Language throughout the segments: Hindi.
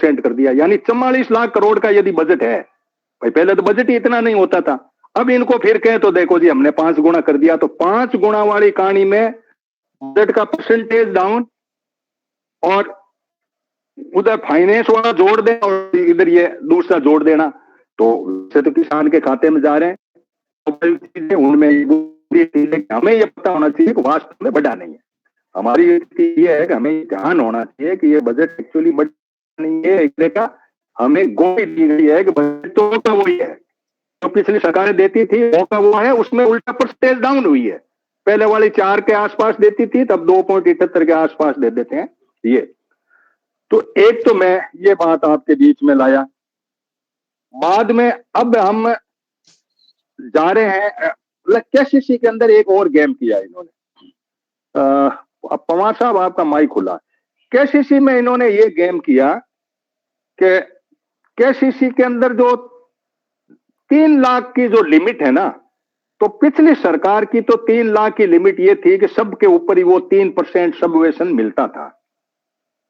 5% कर दिया, यानी 44 लाख करोड़ का यदि बजट है भाई, पहले तो बजट ही इतना नहीं होता था, अब इनको फिर कहें तो देखो जी हमने 5 गुना कर दिया, तो 5 गुना वाली कहानी में बजट का परसेंटेज डाउन और उधर फाइनेंस वाला जोड़ देना और इधर ये दूसरा जोड़ देना, तो किसान के खाते में जा रहे हैं। चीजें उनमें हमें ये पता होना चाहिए कि वास्तव में बढ़ा नहीं है। हमारी ये है कि हमें ध्यान होना चाहिए कि ये बजट एक्चुअली बढ़ा नहीं है, इसलिए का हमें गोली दी गई है कि बजट तो वही है तो पिछली सरकारें देती थी, मौका वो है, उसमें उल्टा परसेंटेज डाउन हुई है। पहले वाली 4 के आसपास देती थी, तब 2.78 के आसपास दे देते हैं ये। तो एक तो मैं ये बात आपके बीच में लाया, बाद में अब हम जा रहे हैं केसीसी के अंदर एक और गेम किया इन्होंने। अब पवार साहब आपका माइक खुला। केसीसी में इन्होंने ये गेम किया कि केसीसी के अंदर जो 3 लाख की जो लिमिट है ना, तो पिछली सरकार की तो 3 लाख की लिमिट ये थी कि सबके ऊपर ही वो 3% सबवेशन मिलता था,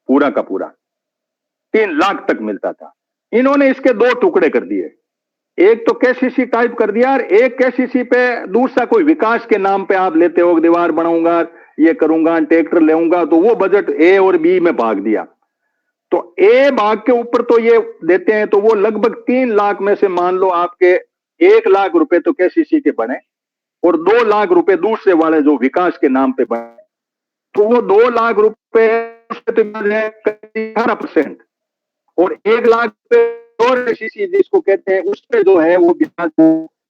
पूरा का पूरा 3 लाख तक मिलता था। इन्होंने इसके 2 टुकड़े कर दिए, एक तो केसीसी टाइप कर दिया और एक केसीसी पे दूसरा कोई विकास के नाम पे आप लेते हो, दीवार बनाऊंगा, ये करूंगा, ट्रैक्टर लेऊंगा, तो वो बजट ए और बी में भाग दिया। तो ए भाग के ऊपर तो ये देते हैं, तो वो लगभग 3 लाख में से मान लो आपके 1 लाख रुपए तो केसीसी के बने और 2 लाख रुपए दूसरे वाले जो विकास के नाम पे बने, तो वो 2 लाख रुपए 18% और 1 लाख रुपए और केसीसी जिसको कहते हैं उस पे जो है वो ब्याज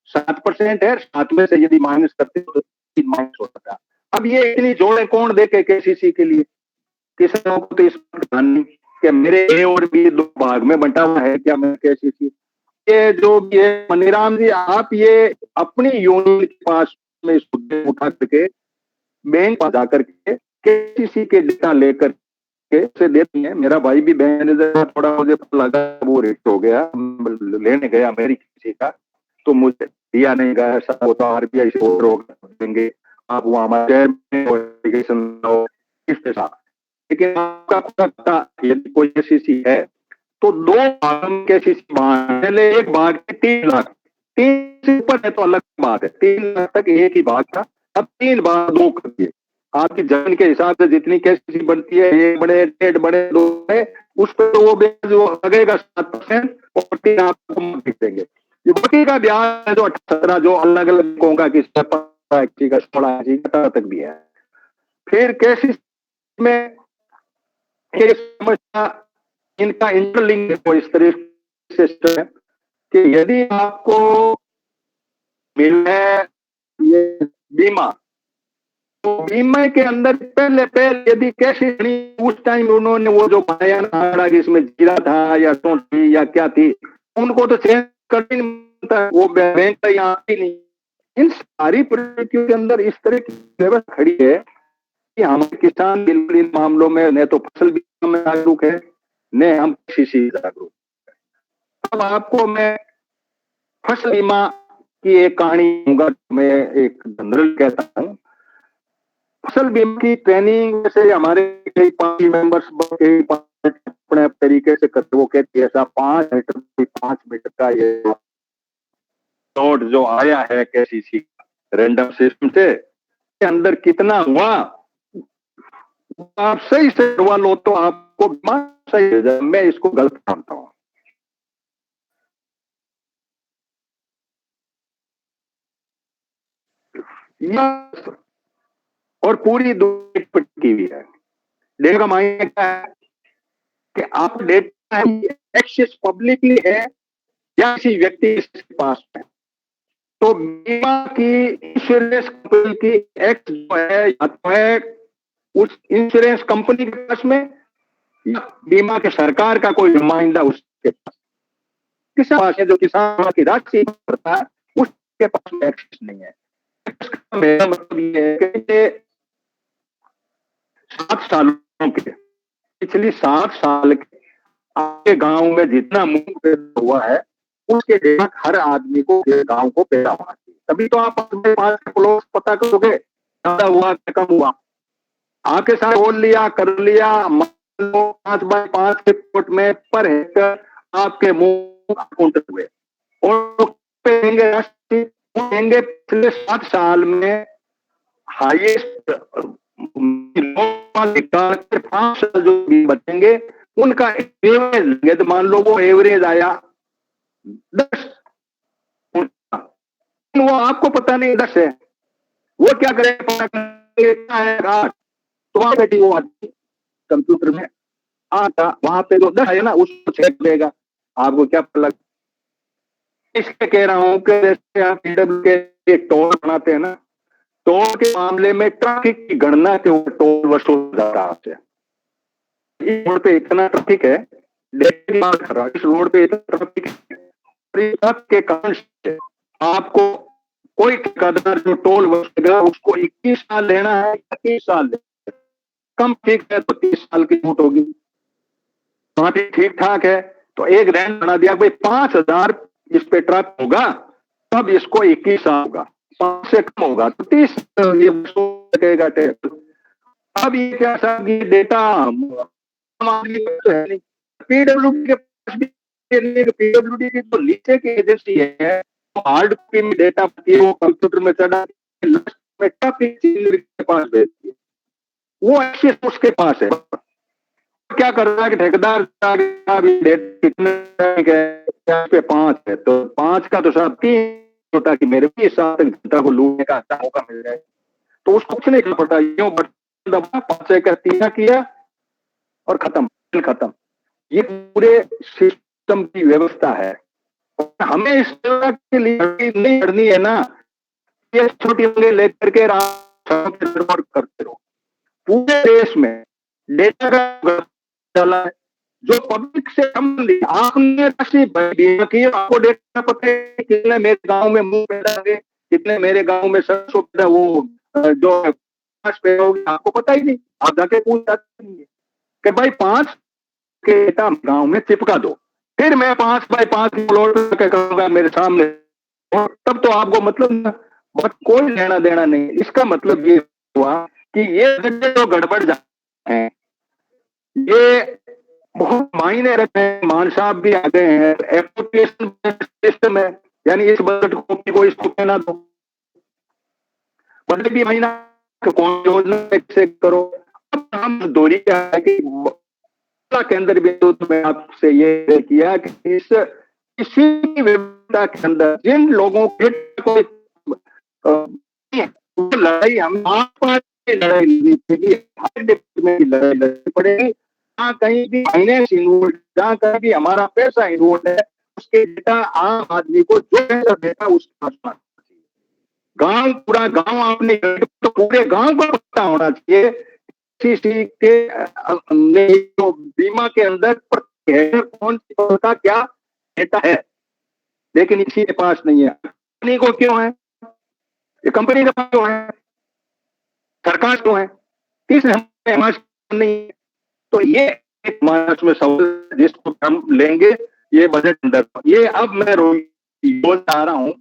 7% है, 7 में से यदि माइनस करते हो तो 3 माइनस होता था। अब ये इतनी जोड़े कौन देखे केसीसी के लिए? किसानों को तो इस पर ध्यान नहीं कि मेरे ए और बी 2 भाग में बंटा हुआ है क्या मैं केसीसी। ये जो भी है मनीराम जी, आप ये अपनी यूनियन के पास में इस मुद्दे उठा करके बैंक पर जाकर के केसीसी के डेटा लेकर से देती है। मेरा भाई भी मैनेजर, थोड़ा मुझे लगा वो रेट हो गया, लेने गया मेरी किसी का, तो मुझे दिया नहीं गया, सब वो तो आरबीआई से ऑर्डर होगा देंगे, आप वो हमारे इसके साथ। लेकिन आपका पता यदि कोई केसीसी है तो 2 भाग में केसीसी पहले एक भाग के 3 लाख, 3 से ऊपर है तो अलग बात है, 3 लाख तक एक ही भाग था, अब 3 भाग 2 कर दिए। आपकी जमीन के हिसाब से जितनी केसीसी बनती है, 1 बड़े 1.5 बड़े 2 है, उस पर तो वो ब्याज वो लगेगा 7% और 3 आपको देंगे। ये बाकी का ब्याज है जो 18 जो अलग अलग बैंकों का किसी का 16 तक भी है। फिर केसीसी में एक समस्या इनका इंटरलिंक को इस तरह से है कि यदि आपको मिल है ये बीमा, तो बीमा के अंदर पहले यदि कैसे उस टाइम उन्होंने वो जो पाया ना इसमें जीरा था या तो थी या क्या थी, उनको तो चेंज कर नहीं मिलता, वो बैंक यहाँ ही नहीं। इन सारी परिस्थितियों के अंदर इस तरह की व्यवस्था खड़ी है कि हमारे किसान बिल्कुल इन मामलों में न तो फसल बीमा में जागरूक है न हम कृषि जागरूक। अब आपको मैं फसल बीमा की एक कहानी दूंगा, मैं एक जनरल कहता हूँ। फसल बीमा की ट्रेनिंग से हमारे कई पार्टी मेंबर्स अपने तरीके से करते, वो कहते हैं ऐसा 5 मीटर का ये नोट जो आया है केसीसी रैंडम सिस्टम से, के अंदर कितना हुआ आप सही से करवा लो तो आपको सही हो जाए। मैं इसको गलत मानता हूं। और पूरी दुनिया की भी है। डेटा का मायने क्या है कि आप डेटा एक्सेस पब्लिकली है या किसी व्यक्ति के पास है, तो बीमा की इंश्योरेंस कंपनी की एक्ट जो है या तो है उस इंश्योरेंस कंपनी के पास में या बीमा के सरकार का कोई नुमाइंदा उसके पास, किसान पास है जो किसान की राशि करता है उसके पास में एक्सेस नहीं है। मेरा मतलब ये है कि 7 सालों के पिछली 7 साल के आपके गांव में जितना मूंग पैदा हुआ है उसके डेटा हर आदमी को गांव को पैदा होना चाहिए, तभी तो आप अपने पास क्लोज पता करोगे ज्यादा हुआ कम हुआ। आपके साथ बोल लिया कर लिया 5x5 के प्लॉट में पर हेक्टर आपके मुंह काउंटर हुए और देंगे राष्ट्रीय देंगे पिछले 7 साल में हाईएस्ट 5 साल जो भी बचेंगे उनका एवरेज लेंगे तो मान लो वो एवरेज आया 10, वो आपको पता नहीं 10 है, वो क्या करेगा 8, तो वहां बैठी वो आती कंप्यूटर में आता वहां पे जो 10 है ना उसको चेक देगा, आपको क्या पता लगा। इसलिए कह रहा हूं कि जैसे आप पीडब्ल्यू के एक टोल बनाते हैं ना, टोल के मामले में ट्रैफिक की गणना के ऊपर टोल वसूल जाता है। इस रोड पे इतना ट्रैफिक है, इस रोड पे इतना ट्रैफिक है के कारण से आपको कोई ठेकेदार जो टोल वसूलेगा उसको 21 साल लेना है, 30 साल लेना है। कम ठीक है तो 30 साल की छूट होगी, ठीक ठाक है तो एक रैंक बना दिया भाई 5,000 इस पे ट्रक होगा तब इसको 21 साल होगा, 5 से कम होगा तो 30 ये लगेगा टैक्स। अब ये क्या सब ये डेटा तो है नहीं, पीडब्ल्यूडी के पास भी पीडब्ल्यूडी की जो नीचे की एजेंसी है वो हार्ड कॉपी में डेटा वो कंप्यूटर में चढ़ा में के पास भेजती है, वो एक्सेस उसके पास है। क्या कर रहा है कि ठेकेदार कितने पे 5 है तो 5 का तो सब 3 होता कि मेरे भी 7 घंटा को लूटने का अच्छा मौका मिल जाए तो उसको कुछ नहीं कर पड़ता, यूं बटन दबा 5 का 3 किया और खत्म। ये पूरे सिस्टम की व्यवस्था है, हमें इस के लिए नहीं करनी है ना, ये छोटी लेकर के करते रहो। पूरे देश में डेटा का डाला है जो पब्लिक से संबंधित, आपने राशि बीमा की, आपको डेटा पता है कितने मेरे गांव में मुंह पैदा होंगे, कितने मेरे गांव में सरसों पैदा वो जो पैदा होगी आपको पता ही नहीं, आप जाके पूछ जाते हैं कि भाई 5 के डेटा गांव में चिपका दो, फिर मैं 5x5 प्लॉट करूंगा मेरे सामने, और तब तो आपको मतलब बस कोई लेना देना नहीं। इसका मतलब ये हुआ कि ये जो गड़बड़ जाते हैं ये बहुत मायने रखते हैं। मान साहब भी आ गए हैं, एप्लीकेशन सिस्टम है, यानी इस बजट को इसको कहना दो, बजट भी महीना कौन योजना से करो। अब हम दोहरी क्या है कि के अंदर भी मैं आपसे ये किया कि इसी व्यवस्था के अंदर जिन लोगों के कोई लड़ाई हम लड़ाई लड़नी पड़ेगी, जहाँ कहीं भी फाइनेंस इन्वॉल्व, जहाँ कहीं भी हमारा पैसा इन्वॉल्व है उसके डेटा आम आदमी को जो पैसा देता है उसका गांव, पूरा गांव आपने तो पूरे गांव को पता होना चाहिए के बीमा के अंदर कौन सी का क्या डेटा है, लेकिन इसी के पास नहीं है। कंपनी को क्यों है, ये कंपनी के पास क्यों है, सरकार क्यों है, तीसरे हमारे नहीं है। तो ये एक मानस में सवाल जिसको हम लेंगे ये बजट अंदर। ये अब मैं बोल आ रहा हूं,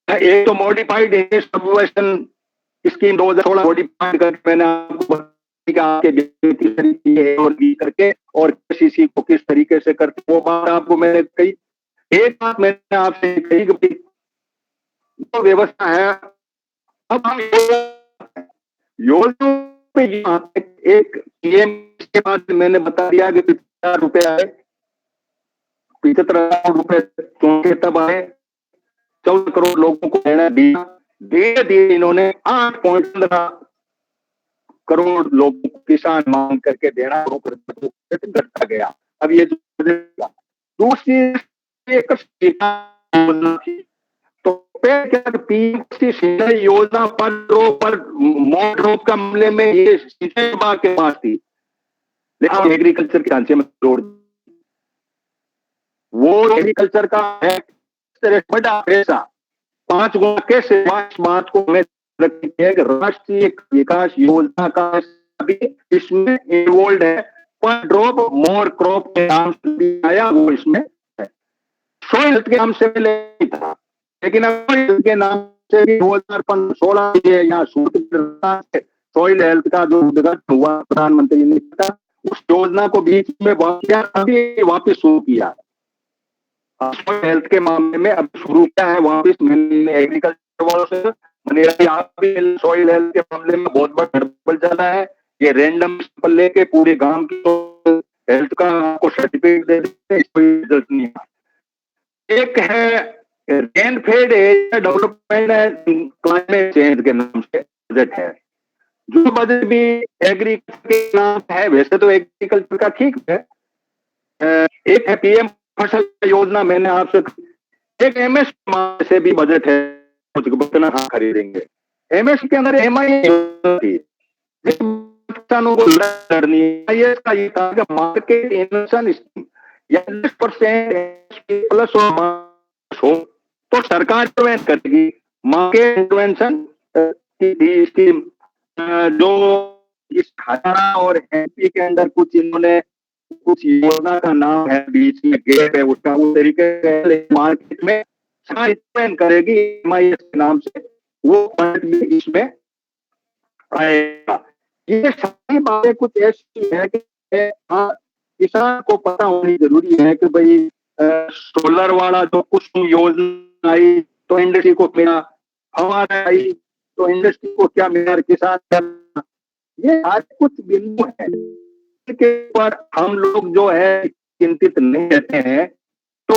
एक तो मॉडिफाइड सबवेशन स्कीम 2016 मॉडिफाइड करके मैंने आपको किस तरीके है और करके और केसीसी को किस तरीके से करके वो बात आपको मैंने कही। एक बात मैंने आपसे कही कि जो व्यवस्था है अब हम योजना पे एक पीएम के बाद मैंने बता दिया कि 50 रुपए आए, 75 रुपए चौंके तब आए, 14 करोड़ लोगों को देना दिया, धीरे धीरे इन्होंने 8.15 करोड़ लोगों को किसान मांग करके देना घटता गया। अब ये दूसरी तो पीएम सिंचाई योजना पर मोट का मामले में ये सिंचाई विभाग के पास थी, लेकिन एग्रीकल्चर के ढांचे में जोड़ वो एग्रीकल्चर का है बड़ा पैसा 5 गुना कैसे, 5 बात को मैं राष्ट्रीय विकास योजना का भी इसमें इन्वॉल्व है, पर ड्रॉप मोर क्रॉप के नाम से आया वो इसमें है, सॉइल हेल्थ के नाम से नहीं था, लेकिन अब के नाम से भी 2016 या सॉइल हेल्थ का जो उद्घाटन हुआ प्रधानमंत्री ने किया उस योजना को बीच में बंद किया, अभी वापस शुरू किया। हेल्थ के मामले में अब शुरू किया है वापस। मैंने एग्रीकल्चर वालों से सॉइल हेल्थ के मामले में बहुत बड़ा गड़बड़ चला है। ये रैंडम सैंपल लेके पूरे गांव की हेल्थ का आपको सर्टिफिकेट दे देते हैं, कोई रिजल्ट नहीं है। एक है rain fade area development and climate change के नाम से बजट है, जो बजट भी एग्रीकल्चर के नाम है। वैसे तो एग्रीकल्चर का ठीक है। एक है पीएम फसल योजना, मैंने आपसे एक एमएस से भी बजट है, कितना खरीदेंगे। एमएस के अंदर एमआई किसानों को लड़नी है, ये कहा कि मार्केट इन्वेंशन स्कीम या 10% प्लस हो तो सरकार इंटरवेंशन करेगी। मार्केट इंटरवेंशन की स्कीम जो इस हरियाणा और एमपी के अंदर कुछ इन्होंने कुछ योजना का नाम है, बीच में गैप है उसका, उस तरीके से मार्केट में सरकार करेगी एमआईएस के नाम से, वो फंड भी इसमें आएगा। ये सारी बातें कुछ ऐसी है कि हाँ, किसान को पता होनी जरूरी है कि भाई सोलर वाला जो कुछ योजना आई तो इंडस्ट्री को मिला, हमारा आई तो इंडस्ट्री को क्या मिला, किसान, ये आज कुछ बिंदु है के ऊपर हम लोग जो है चिंतित नहीं रहते हैं। तो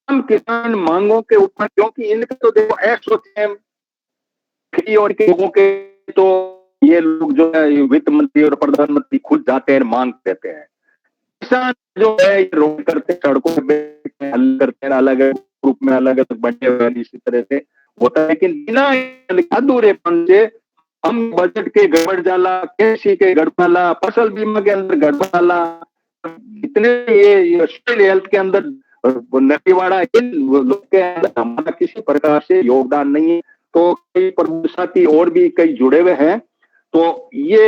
हम किसान मांगों के ऊपर, क्योंकि इनके तो देखो एक्स होते हैं फ्री, और के लोगों के तो ये लोग जो है वित्त मंत्री और प्रधानमंत्री खुद जाते हैं मांग देते हैं। किसान जो है रोड करते हैं, सड़कों पे हल करते हैं, अलग अलग ग्रुप में अलग अलग बटे हुए इसी तरह से होता है। लेकिन बिना अधूरेपन से हम बजट के गड़बड़ जाला, कृषि के गड़बड़ाला, फसल बीमा के अंदर गड़बड़ाला, इतने ये हेल्थ के अंदर नतीवाड़ा, इन लोग के अंदर हमारा किसी प्रकार से योगदान नहीं है। तो कई साथी और भी कई जुड़े हुए हैं। तो ये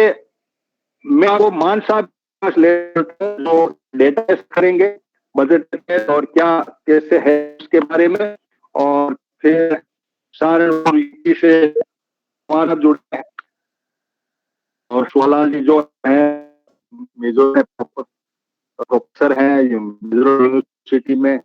मैं आपको मान साहब जो डेटा करेंगे बजट में और क्या कैसे है उसके बारे में, और फिर सहारनपुर से हमारा जुड़े हैं और सोलाल जी जो है मिजोरम प्रोफेसर हैं मिजोरम यूनिवर्सिटी में,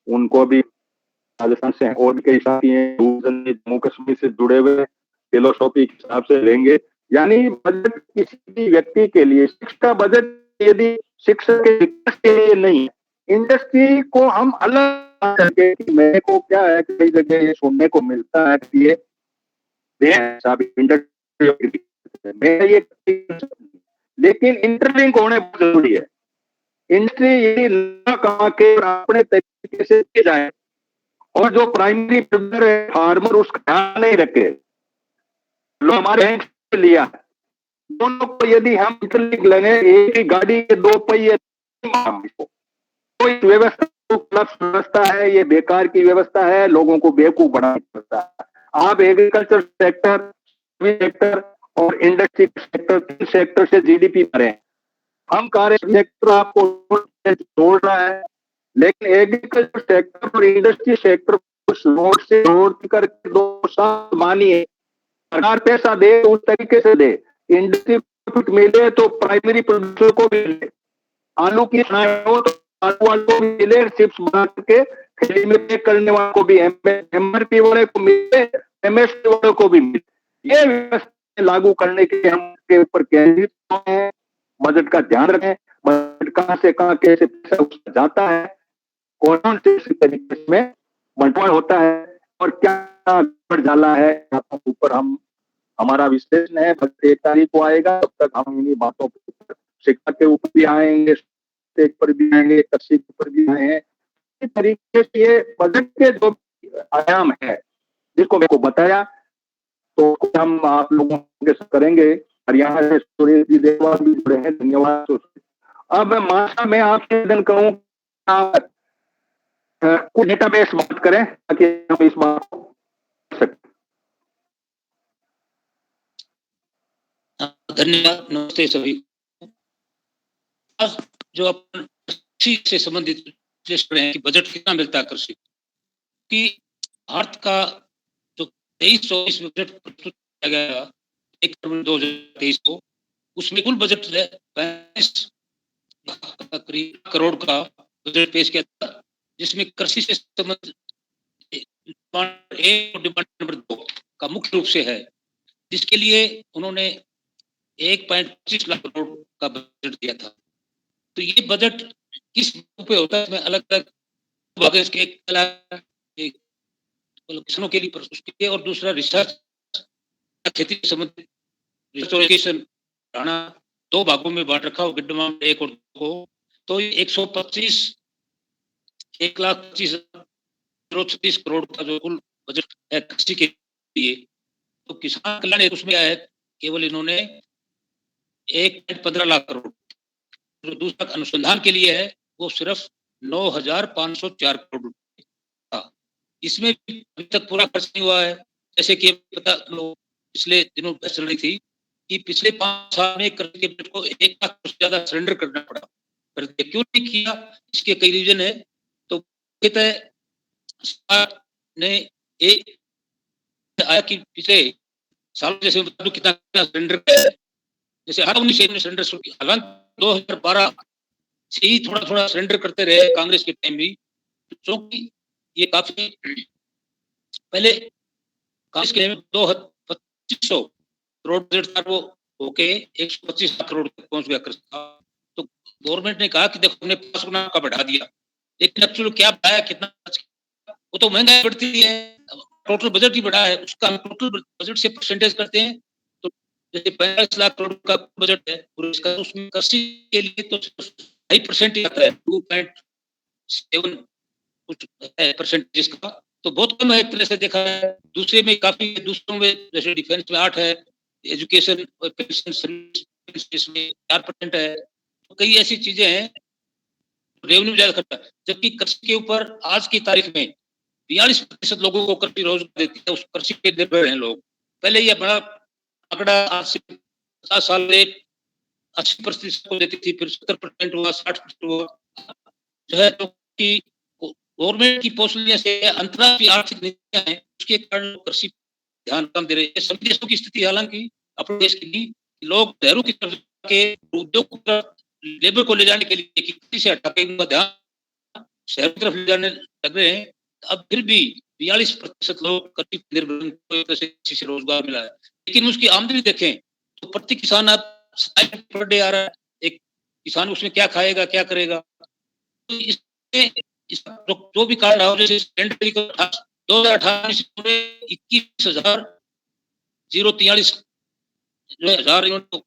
उनको भी राजस्थान से और भी कई साथी हैं जम्मू कश्मीर से जुड़े हुए फिलोसॉफी के हिसाब से लेंगे। यानी बजट किसी भी व्यक्ति के लिए, शिक्षा बजट यदि शिक्षा के विकास के लिए नहीं, इंडस्ट्री को हम अलग करके, मेरे को क्या है कई जगह ये सुनने को मिलता है कि ये इंडस्ट्री लेकिन इंटरलिंक होने बहुत जरूरी है। इंडस्ट्री यदि न कमा के अपने तरीके से जाए और जो प्राइमरी प्रोड्यूसर है फार्मर उसका ध्यान नहीं रखे, लोग हमारे बैंक से लिया, दोनों को यदि हम इंटरलिंक लेंगे, एक ही गाड़ी के दो पहिए, कोई व्यवस्था है, ये बेकार की व्यवस्था है, लोगों को बेवकूफ बनाने की व्यवस्था है। आप एग्रीकल्चर सेक्टर और इंडस्ट्री सेक्टर, तीन सेक्टर से जीडीपी बढ़े, हम कार्य सेक्टर आपको जोड़ रहा है, लेकिन एग्रीकल्चर सेक्टर और इंडस्ट्री सेक्टर उस रोड से जोड़ करके दो साल मानिए, सरकार पैसा दे तो उस तरीके से दे, इंडस्ट्री को मिले तो प्राइमरी प्रोड्यूसर को भी मिले, आलू की हो तो आलू वाले को भी मिले, चिप्स बना के खेत में पैक करने वाले को भी, एमआरपी वाले को मिले, एमएसपी वाले को भी मिले। ये व्यवस्था लागू करने के हम के ऊपर केंद्रित हैं। बजट का ध्यान रखें, बजट कहां से कहां कैसे पैसा जाता है, कौन से तरीके में बंटवारा होता है और क्या बढ़ जाला है, ऊपर हम हमारा विश्लेषण है। बजट 1 तारीख को आएगा, तब तक हम इन्हीं बातों पर शिक्षा के ऊपर भी आएंगे, स्टेट पर भी आएंगे, कृषि के ऊपर भी आए हैं। इस तरीके से ये बजट के जो आयाम है जिसको मेरे को बताया, तो हम आप लोगों के साथ करेंगे। हरियाणा से सुरेश जी देवाल भी जुड़े हैं, धन्यवाद। अब माशा मैं आपसे निवेदन कहूँ कुछ डेटाबेस बात करें ताकि हम इस बात को सकते। धन्यवाद, नमस्ते सभी। आज जो अपन कृषि से संबंधित विश्लेषण है कि बजट कितना मिलता है कृषि कि भारत का जो 23-24 बजट प्रस्तुत किया गया 1 फरवरी 2023 को, उसमें कुल बजट 35 करीब करोड़ का बजट पेश किया था, जिसमें कृषि से संबंधित डिमांड एक और डिमांड नंबर 2 का मुख्य रूप से है, जिसके लिए उन्होंने 1.25 लाख करोड़ का बजट दिया था। तो ये बजट किस पे होता है, इसमें अलग-अलग विभाग हैं इसके, एक मतलब किसानों के लिए उसके लिए, और दूसरा रिसर्च, खेती से संबंधित रिसर्च और एजुकेशन, राणा 2 भागों में बाँट रखा हो, गिड्डमा 1 और 2 को। तो ये 125 1,25,36 करोड़ का जो कुल बजट है कृषि के लिए, तो किसान कल्याण हेतु उसमें क्या है, केवल इन्होंने 1.15 लाख करोड़, जो दूसरा अनुसंधान के लिए है, वो सिर्फ 9,504 करोड़ रुपए था। इसमें भी अभी तक पूरा खर्च नहीं हुआ है। जैसे कि पता पिछले दिनों बहस चल रही थी कि पिछले 5 साल में कृषि के बजट को 1 लाख से ज़्यादा सरेंडर करना पड़ा। पर क्यों नहीं किया? इसके कई रीज़न है। तो मुख्यतः सरकार ने एक आया कि पिछले साल, जैसे मैं बता दूं कितना सरेंडर किया है। जैसे 18-19 में सरेंडर शुरू किया, हालांकि 2012 से ही थोड़ा-थोड़ा सरेंडर करते रहे कांग्रेस के टाइम भी, क्योंकि ये काफ़ी पहले कांग्रेस के टाइम में 2500 करोड़ बजट था, वो होके 125 लाख करोड़ तक पहुँच गया कृषि का। तो गवर्नमेंट ने कहा कि देखो हमने 5 गुना का बढ़ा दिया, लेकिन एक्चुअली क्या बढ़ाया, कितना खर्च किया? वो तो महँगाई बढ़ती है, टोटल बजट ही बढ़ा है, उसका हम टोटल बजट से परसेंटेज करते हैं, तो जैसे 45 लाख करोड़ का बजट है पूरे इसका, उसमें कृषि के लिए तो 2% ही आता है, 2.7 कुछ है परसेंटेज इसका, तो बहुत कम है एक तरह से देखा है। दूसरे में काफ़ी है, दूसरों में जैसे डिफेंस में 8 है, एजुकेशन और पेंशन सर्विस इसमें 4% है। तो कई ऐसी चीज़ें हैं, रेवेन्यू ज़्यादा खर्चा है। जबकि कृषि के ऊपर आज की तारीख में 42% लोगों को कृषि रोज़गार देती है, उस कृषि पे निर्भर हैं लोग। पहले ये बड़ा आंकड़ा आज से 50 साल में 80% को देती थी, फिर 70% हुआ, 60% हुआ। जो है तो कि गवर्नमेंट की पॉलिसियों से अंतर्राष्ट्रीय आर्थिक नीतियाँ हैं, उसके कारण कृषि पे ध्यान कम दे रहे हैं। सभी देशों की स्थिति हालाँकि अपने देश की भी, लोग शहरों की तरफ के उद्योग की तरफ लेबर को ले जाने के लिए कि कृषि से हटा के उनका ध्यान शहरों की तरफ ले जाने लग रहे हैं। अब फिर भी 42% लोग कृषि पर निर्भर हैं, उनको एक तरह से कृषि से रोज़गार मिला है। लेकिन उसकी आमदनी देखें, तो प्रति किसान अब 27 पर डे आ रहा है। एक किसान उसमें क्या खाएगा, क्या करेगा? तो इसमें इस जो भी कारण रहा हो, जैसे सिलेंडर की 2018 से पूरे 21,043 जो है हज़ार इन्होंने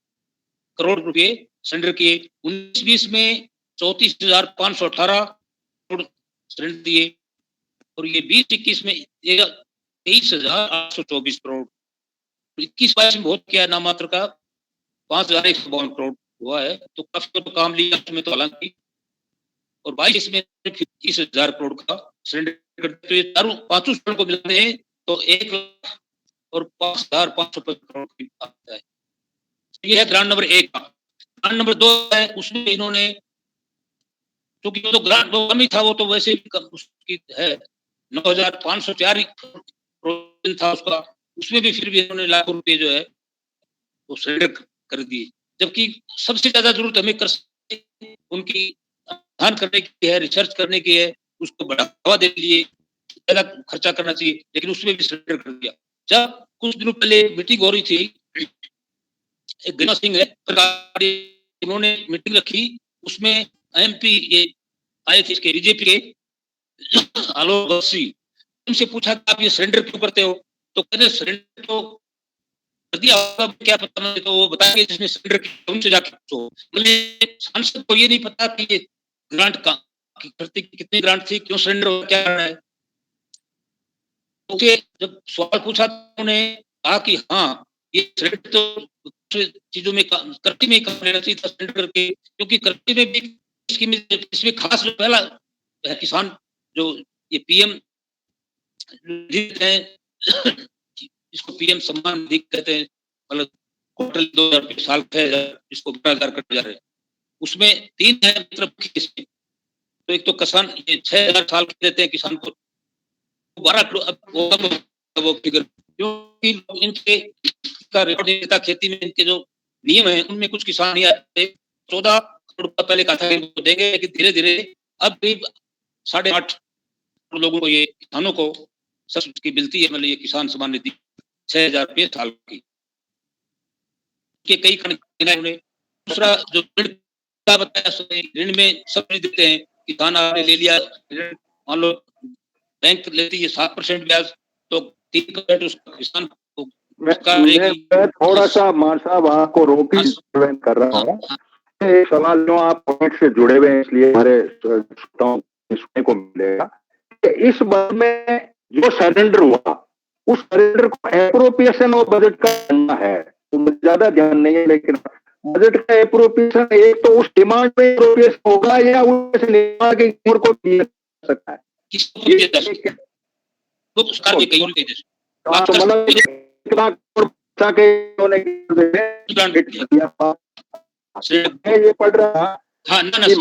करोड़ रुपए सिलेंडर किए। 19-20 में 34,518 करोड़ सिलेंडर दिए, और ये 20-21 में 23,824 करोड़। 21-22 में बहुत किया नामात्र का 5,152 करोड़ हुआ है, तो काफ़ी तो काम लिया उसमें तो हालाँकि, और 22 में 30,000 करोड़ का सिलेंडर करते, तो ये चारों पाँचों सिलेंडर को मिलाते हैं तो 1 लाख और 5,550 करोड़ की आता है। ये है ग्रांट नंबर 1 का। ग्रांट नंबर 2 है, उसमें इन्होंने, क्योंकि वो तो ग्रांट वो कम ही था, वो तो वैसे ही कम उसकी है, 9,504 ही करोड़ था उसका, उसमें भी फिर भी इन्होंने लाखों रुपए जो है वो सरेंडर कर दिए। जबकि सबसे ज़्यादा ज़रूरत हमें कृषि उनकी अध्ययन करने की है, रिसर्च करने की है, उसको बढ़ावा देने के लिए ज़्यादा खर्चा करना चाहिए, लेकिन उसमें भी सरेंडर कर दिया। जब कुछ दिनों पहले मीटिंग हो रही थी, एक गिरिराज सिंह है पत्रकार, उन्होंने मीटिंग रखी, उसमें एमपी ये आए थे इसके बीजेपी के आलोक बख्शी, उनसे पूछा कि आप ये सरेंडर क्यों करते हो? तो कहते सरेंडर तो कर दिया होगा, क्या पता, मुझे तो वो बताएंगे जिसने सरेंडर किया उनसे जाके पूछो। मतलब सांसद को ये नहीं पता कि ये ग्रांट का कि धरती की कितनी ग्रांट थी, क्यों सरेंडर हो, क्या कारण है? उनसे जब सवाल पूछा तो उन्होंने कहा कि हाँ, ये सरेंडर तो कुछ चीज़ों में कृषि में काम लेना चाहिए था सरेंडर करके, क्योंकि कृषि में भी स्कीम इसमें खास जो पहला है किसान, जो ये पीएम निधि है, इसको पीएम सम्मान निधि कहते हैं, मतलब टोटल 2,000 रुपए साल 6,000, इसको 12,000 करने जा रहे हैं। उसमें 3 है मतलब किस्में, तो एक तो किसान ये 6,000 साल के देते हैं किसान को, 12 करोड़, अब वो कम वो फिगर, क्योंकि इनके का रिकॉर्ड नहीं देता खेती में, इनके जो नियम है उनमें कुछ किसान नहीं आते। 14 करोड़ का पहले कहा था कि इनको देंगे, लेकिन धीरे-धीरे अब करीब 8.5 करोड़ लोगों को, ये किसानों को सब्सिडी मिलती है। मतलब ये किसान सम्मान निधि 6,000 रुपए साल की। के कई उन्होंने दूसरा जो ऋण का बताया, ऋण में सब्सिडी देते हैं। किसान आपने ले लिया ऋण, मान लो बैंक लेती है 7% ब्याज, तो 3% उसका किसान को सरकार देगी। मैं थोड़ा सा मान साहब आपको रोक कर रहा हूँ। एक सवाल जो आप पॉइंट से जुड़े हुए हैं, इसलिए हमारे श्रोताओं को सुनने को मिलेगा कि इस बात में जो सरेंडर हुआ, उस सरेंडर को एप्रोप्रिएशन ऑफ बजट का करना है। तो ज्यादा ध्यान नहीं है, लेकिन बजट का एप्रोप्रिएशन एक तो उस डिमांड में एप्रोप्रिएशन होगा या उससे निर्माण की उम्र को दिया जा सकता है। किसको दिया जा सकता है? वो सरकार के कई देश मतलब कितना बचा के उन्होंने ये पढ़ रहा हाँ ना कि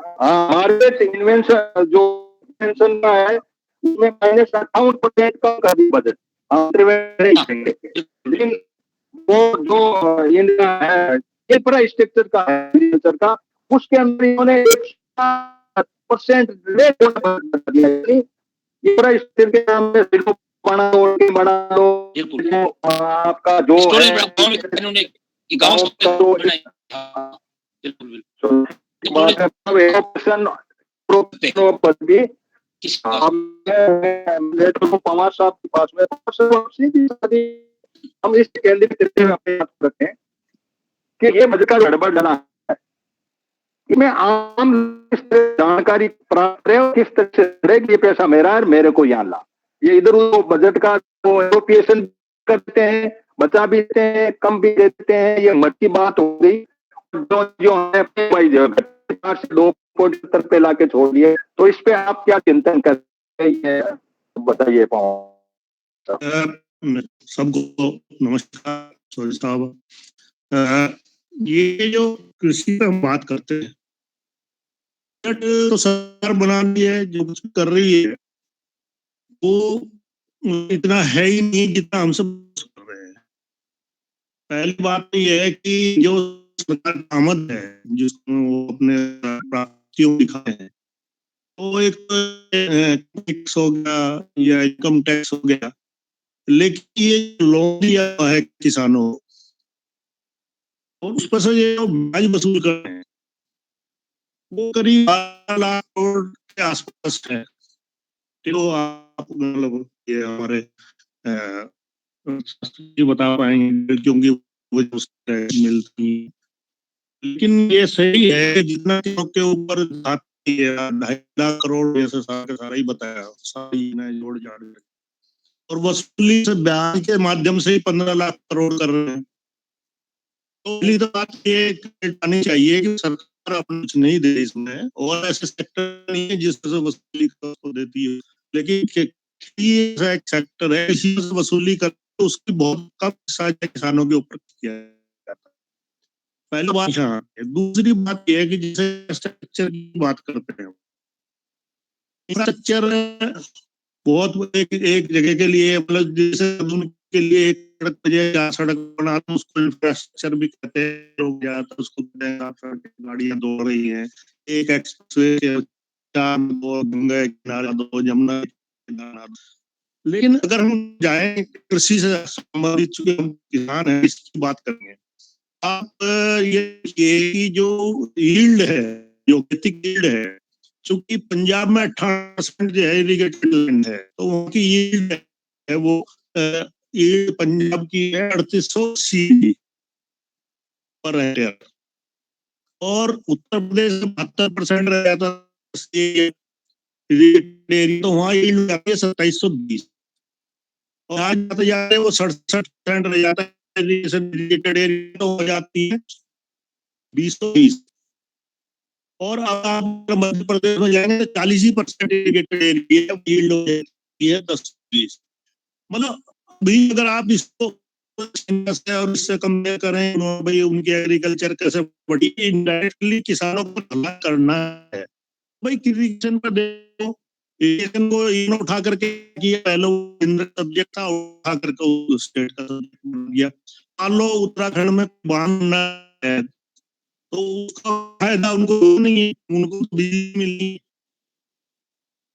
मार्केट इन्वेंशन जो इन्वेंशन का है उसमें -58% कम कर दी बजट। लेकिन वो जो इनका है इंफ्रास्ट्रक्चर का है, एग्रीकल्चर का, उसके अंदर इन्होंने 1% लेट दिया। इंफ्रास्ट्रक्चर के नाम पे बना लो आपका जो गाँव पवार साहब के पास में हम इस केंद्रित रखें कि ये बजट का गड़बड़ डला है, मैं आम जानकारी प्राप्त है किस तरह से रहेगी, ये पैसा मेरा है, मेरे को यहाँ ला। ये इधर उधर बजट का एलोकेशन करते हैं, बचा भी देते हैं, कम भी देते हैं, ये मत की बात हो गई। जो है भाई 2.70 पे लाके छोड़ दिए, तो इस पे आप क्या चिंतन करते हैं, बताइए। सबको नमस्कार साहब। ये जो कृषि पे हम बात करते हैं, तो सरकार बना रही है, जो कुछ कर रही है वो इतना है ही नहीं जितना हम सब कर रहे हैं। पहली बात तो ये है कि जो सरकार का आमद है, जिसको वो अपने प्राप्तियों दिखाए हैं, वो एक टैक्स हो गया या इनकम टैक्स हो गया, लेकिन ये लोन दिया है किसानों और उस पर से ये ब्याज वसूल कर रहे हैं, वो करीब 12 लाख करोड़ के आसपास है। तो आप मतलब ये हमारे बता पाएंगे, क्योंकि वो मिलती, लेकिन ये सही है जितना के ऊपर 2.5 लाख करोड़ जैसे सारा ही बताया, सारी जोड़ जाड़ और वसूली से ब्याज के माध्यम से ही 15 लाख करोड़ कर रहे हैं। तो पहली तो बात ये आनी चाहिए कि सरकार अपना कुछ नहीं दे इसमें, और ऐसे सेक्टर नहीं है जिससे वसूली को देती है, लेकिन ऐसा एक सेक्टर है इसी से वसूली कर, तो उसकी बहुत कम हिस्सा किसानों के ऊपर किया जाता है। पहली बात यहाँ है। दूसरी बात यह है कि जैसे स्ट्रक्चर की बात करते हैं, इंफ्रास्ट्रक्चर बहुत एक जगह के लिए, मतलब जैसे के लिए एक सड़क पे सड़क बना तो उसको इंफ्रास्ट्रक्चर भी कहते हैं लोग, ज्यादा उसको गाड़ियां दौड़ रही हैं, एक एक्सप्रेसवे, दो गंगा किनारा, दो जमुना किनारा। लेकिन अगर हम जाएं कृषि से संबंधित, चूंकि हम किसान हैं, इसकी बात करेंगे, आप ये जो यील्ड है, जो खेती यील्ड है, चूंकि पंजाब में 18% जो है इरिगेटेड लैंड है, तो वहाँ की यील्ड है वो ये पंजाब की है 3880 पर हेक्टेयर, और उत्तर प्रदेश में 72% रह जाता है, तो वहाँ यील्ड आती है 2720, और आज जाते जाते वो 67% रह जाता है, तो हो जाती है 2020। और आप मध्य प्रदेश में जाएंगे तो 40% इरिगेटेड एरिया यील्ड हो जाती है 10-20। मतलब अभी अगर आप इसको और इससे कंपेयर करें, भाई उनकी एग्रीकल्चर कैसे बढ़ी, इनडायरेक्टली किसानों को भला करना है। भाई इरिगेशन पर देखो, इरिगेशन को इन उठा करके किया, पहले सब्जेक्ट था, उठा करके स्टेट का सब्जेक्ट बन गया। मान लो उत्तराखंड में बांध ना है तो उसका फायदा उनको नहीं है, उनको तो बिजली मिली।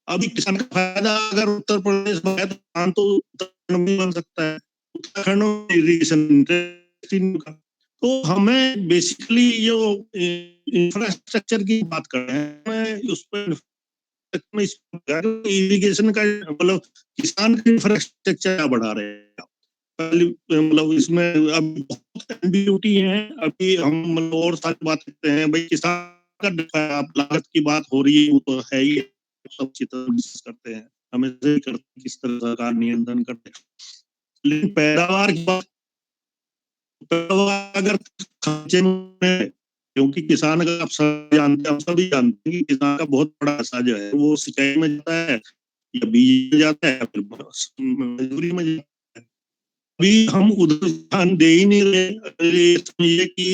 अभी किसान का फायदा अगर उत्तर प्रदेश में है तो बांध तो उत्तराखंड में बन सकता है, उत्तराखंड में इरिगेशन इंटरेस्टिंग का। तो हमें बेसिकली जो इंफ्रास्ट्रक्चर की बात कर रहे हैं, हमें उस पर इरिगेशन का मतलब किसान का इंफ्रास्ट्रक्चर क्या बढ़ा रहे हैं पहले, मतलब इसमें अब बहुत एम्बिग्यूटी है। अभी हम मतलब और सारी बात करते हैं भाई, किसान का आप लागत की बात हो रही है वो तो है ही, सब चित्र डिस्कस करते हैं, हमेशा ही करते हैं किस तरह सरकार नियंत्रण करते हैं, लेकिन पैदावार की बात, पैदावार अगर खर्चे में, क्योंकि किसान का आप सब जानते हैं, हम सभी जानते हैं कि किसान का बहुत बड़ा हिस्सा जो है वो सिंचाई में जाता है या बीज में जाता है या फिर मजदूरी में जाता है। अभी हम उधर ध्यान दे ही नहीं रहे। समझिए कि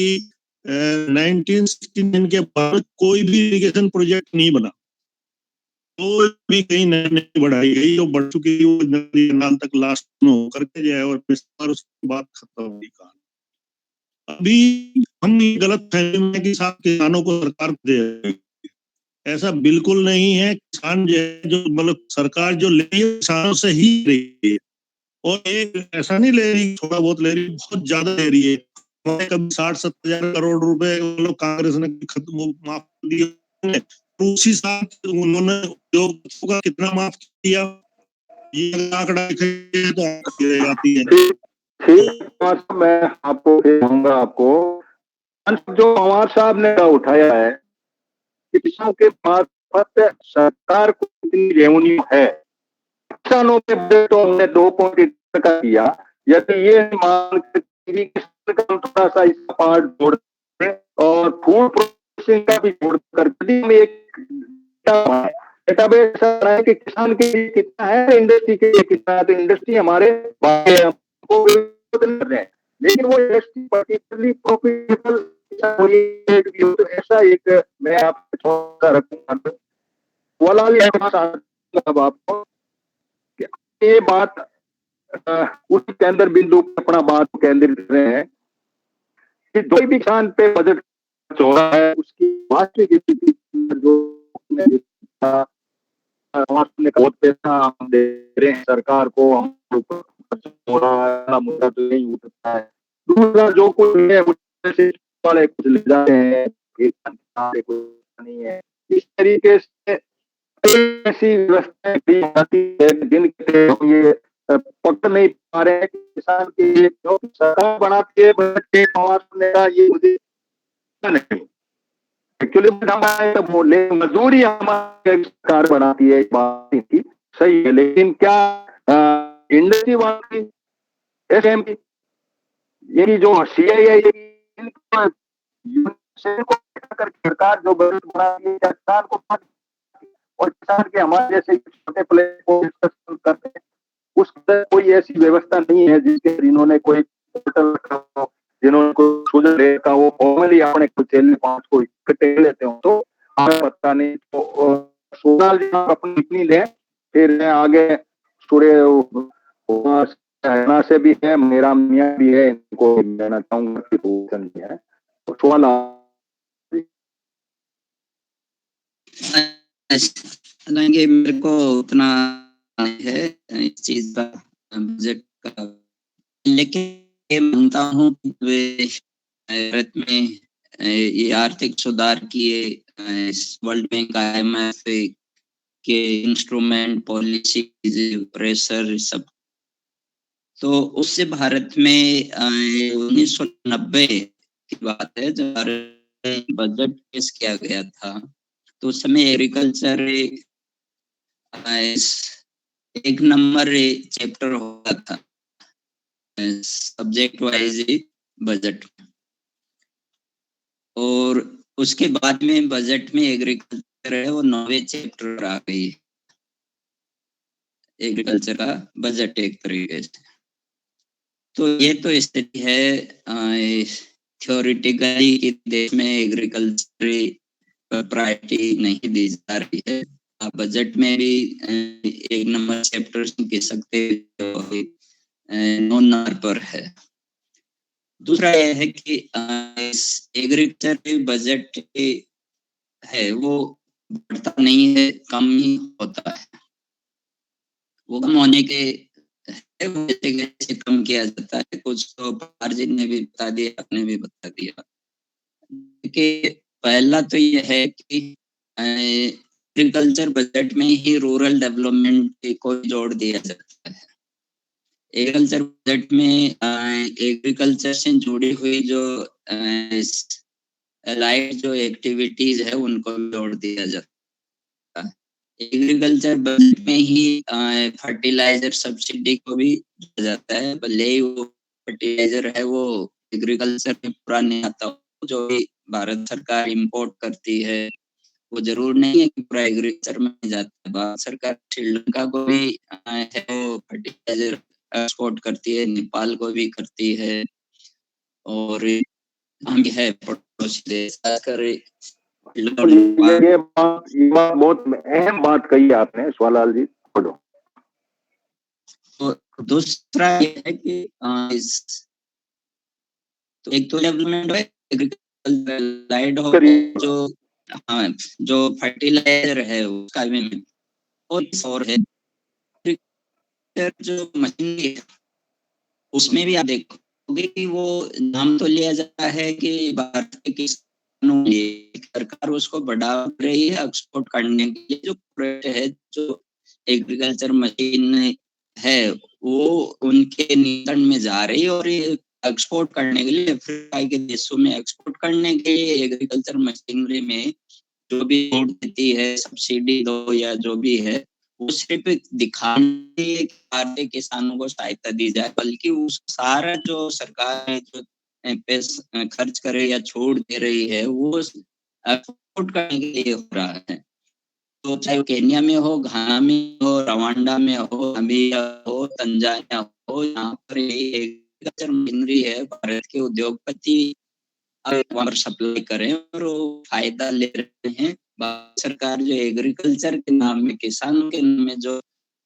1969 के बाद कोई भी इरिगेशन प्रोजेक्ट नहीं बना, तो भी कहीं नहीं बढ़ाई गई, जो बढ़ चुकी है वो नदी नाल तक लास्ट में होकर के जाए और उसके बाद खत्म होगी कहानी। अभी हम गलत फहमी में कि साथ किसानों को सरकार दे रही है, ऐसा बिल्कुल नहीं है। किसान जो मतलब सरकार जो ले रही है किसानों से ही ले रही है, और एक ऐसा नहीं ले रही थोड़ा बहुत ले रही, बहुत ज्यादा ले रही है। कभी 60-70 करोड़ रुपए मतलब कांग्रेस ने खत्म माफ दिए, उसी साथ उन्होंने जो का कितना माफ किया, ये आंकड़ा तो आती है। ठीक, मैं आपको कहूंगा आपको जो पवार साहब ने उठाया है कि किसानों के मार्फत सरकार को कितनी रेवेन्यू है, किसानों के बजट तो हमने 2 का किया। यदि ये मान थोड़ा सा इसका पार्ट जोड़ और फूड प्रोसेसिंग का भी जोड़ कर हम एक डेटाबेस ऐसा है कि किसान के लिए कितना है, इंडस्ट्री के लिए कितना है। तो इंडस्ट्री हमारे कर रहे हैं, लेकिन वो इंडस्ट्री पर्टिकुलरली प्रॉफिटेबल तो ऐसा एक मैं आपको रखूंगा अब आपको ये बात उसी केंद्र बिंदु पर अपना बात केंद्रित कर रहे हैं कि जो भी किसान पे बजट खर्च हो रहा है उसकी वास्तविक स्थिति जो बहुत पैसा हम दे रहे हैं सरकार को, हम हो रहा है मुद्दा तो नहीं उठता है। दूसरा जो कुछ है वाले कुछ ले जाते हैं, कुछ नहीं है। इस तरीके से ऐसी व्यवस्थाएं आती है जिनके ये पकड़ नहीं पा रहे हैं किसान के लिए, जो सरकार बनाती है ये मुझे नहीं एक्चुअली मजदूरी हमारी सरकार बनाती है, बात थी सही है, लेकिन क्या इंडस्ट्री वाली एसएमपी ये जो सीआईआई सरकार जो बजट बनाती है किसान को, और किसान के हमारे जैसे छोटे प्लेयर को डिस्कस करते हैं, उस कोई ऐसी व्यवस्था नहीं है जिसके इन्होंने कोई पोर्टल रखा हो, जिन्होंने कोई सुझाव लेकर वो फॉर्मली अपने कुछ 5 को इकट्ठे लेते हो, तो हमें पता नहीं। तो सोनाल जी आप अपनी इतनी लें, फिर आगे सूर्य हरियाणा से भी है, मेरा मियाँ भी है, इनको लेना चाहूंगा कि पोजीशन भी है। तो सवाल नहीं, मेरे को उतना है इस चीज का बजट का, लेकिन ये मानता हूँ कि भारत में ये आर्थिक सुधार किए वर्ल्ड बैंक IMF के इंस्ट्रूमेंट पॉलिसी प्रेशर सब, तो उससे भारत में 1990 की बात है जब बजट पेश किया गया था, तो उस समय एग्रीकल्चर 1 नंबर चैप्टर होता था सब्जेक्ट वाइज बजट, और उसके बाद में बजट में एग्रीकल्चर है वो 9वें चैप्टर आ गई, एग्रीकल्चर का बजट एक तरीके से। तो ये तो स्थिति है थ्योरेटिकली कि देश में एग्रीकल्चर प्रायोरिटी नहीं दी जा रही है। बजट में भी 1 नंबर चैप्टर कह सकते 9 नंबर पर है। दूसरा यह है कि इस एग्रीकल्चर बजट है वो बढ़ता नहीं है, कम ही होता है। वो कम होने के है, वो कैसे कैसे कम किया जाता है, कुछ तो पवार जी ने भी बता दिया, आपने भी बता दिया। कि पहला तो ये है कि एग्रीकल्चर बजट में ही रूरल डेवलपमेंट को जोड़ दिया जाता है। एग्रीकल्चर बजट में एग्रीकल्चर से जुड़ी हुई जो लाइट जो एक्टिविटीज है उनको जोड़ दिया जाता है। एग्रीकल्चर बजट में ही फर्टिलाइजर सब्सिडी को भी जोड़ा जाता है, भले ही वो फर्टिलाइजर है वो एग्रीकल्चर में पूरा नहीं आता हो, जो भी भारत सरकार इंपोर्ट करती है वो जरूर नहीं है कि पूरा एग्रीकल्चर में जाता है। भारत सरकार श्रीलंका को भी है वो फर्टिलाइजर एक्सपोर्ट करती है, नेपाल को भी करती है, और हम भी है पड़ोसी देश खासकर ये बात बहुत अहम बात कही आपने स्वालाल जी, बोलो। तो दूसरा ये है कि तो एक तो डेवलपमेंट है एग्रीकल्चर हो, जो हाँ जो फर्टिलाइजर है उसका भी, और है जो मशीनरी है उसमें भी आप देखोगे कि वो नाम तो लिया जाता है कि भारत के किसानों के लिए सरकार उसको बढ़ावा रही है एक्सपोर्ट करने के लिए। जो प्रोडक्ट है, जो एग्रीकल्चर मशीन है वो उनके नियंत्रण में जा रही है, और ये एक्सपोर्ट करने के लिए अफ्रीका के देशों में एक्सपोर्ट करने के लिए एग्रीकल्चर मशीनरी में जो भी छूट देती है, सब्सिडी दो या जो भी है, वो सिर्फ दिखाने के लिए किसानों को सहायता दी जाए, बल्कि उस सारा जो सरकार है जो पैसा खर्च करे या छूट दे रही है वो एक्सपोर्ट करने के लिए हो रहा है। तो चाहे वो केन्या में हो, घाना में हो, रवांडा में हो, नामीबिया हो, तंजानिया हो, यहाँ पर एग्रीकल्चर मशीनरी है, भारत के उद्योगपति वहाँ पर सप्लाई करें और वो फायदा ले रहे हैं। भारत सरकार जो एग्रीकल्चर के नाम में, किसानों के नाम में जो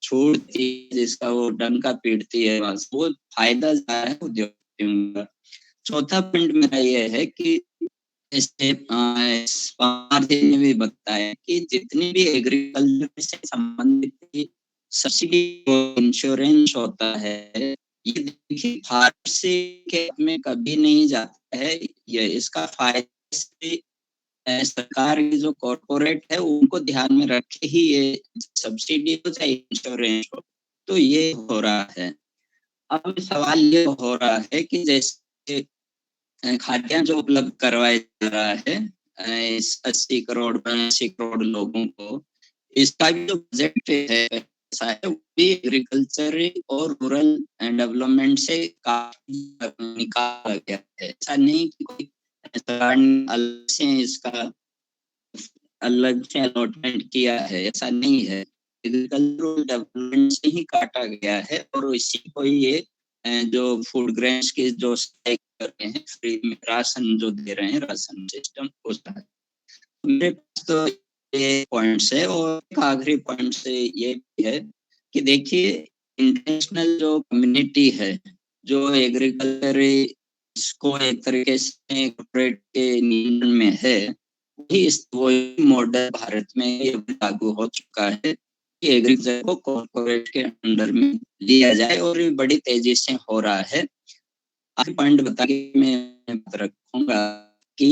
छूट दी जिसका वो डंका पीटती है, वो फायदा जा रहा है उद्योगपतियों का। चौथा पॉइंट मेरा ये है कि जैसे पवार जी ने भी बताया कि जितनी भी एग्रीकल्चर से संबंधित सब्सिडी इंश्योरेंस होता है, ये देखिए भारत से में कभी नहीं जाता है। ये इसका फायदा से सरकार की जो कॉर्पोरेट है उनको ध्यान में रख के ही ये सब्सिडी हो चाहे इंश्योरेंस हो, तो ये हो रहा है। अब सवाल ये हो रहा है कि जैसे खाद्यान्न जो उपलब्ध करवाया जा रहा है 80 करोड़ 82 करोड़ लोगों को, इसका भी जो बजट है ऐसा है वो भी एग्रीकल्चर और रूरल डेवलपमेंट से काफी निकाला गया है। ऐसा नहीं कि कोई सरकार ने अलग से इसका अलग से अलॉटमेंट किया है, ऐसा नहीं है। एग्रीकल्चर डेवलपमेंट से ही काटा गया है, और इसी को ये जो फूड ग्रेन्स के जो कर रहे हैं, फ्री में राशन जो दे रहे हैं, राशन सिस्टम उसका मेरे पास तो ये पॉइंट्स है। और एक आखिरी पॉइंट से ये भी है कि देखिए इंटरनेशनल जो कम्युनिटी है जो एग्रीकल्चर इसको एक तरीके से कॉर्पोरेट के नियंत्रण में है, वही मॉडल भारत में लागू हो चुका है कि एग्रीकल्चर को कॉर्पोरेट के अंडर में लिया जाए, और ये बड़ी तेजी से हो रहा है। आखिरी पॉइंट बता के मैं रखूंगा कि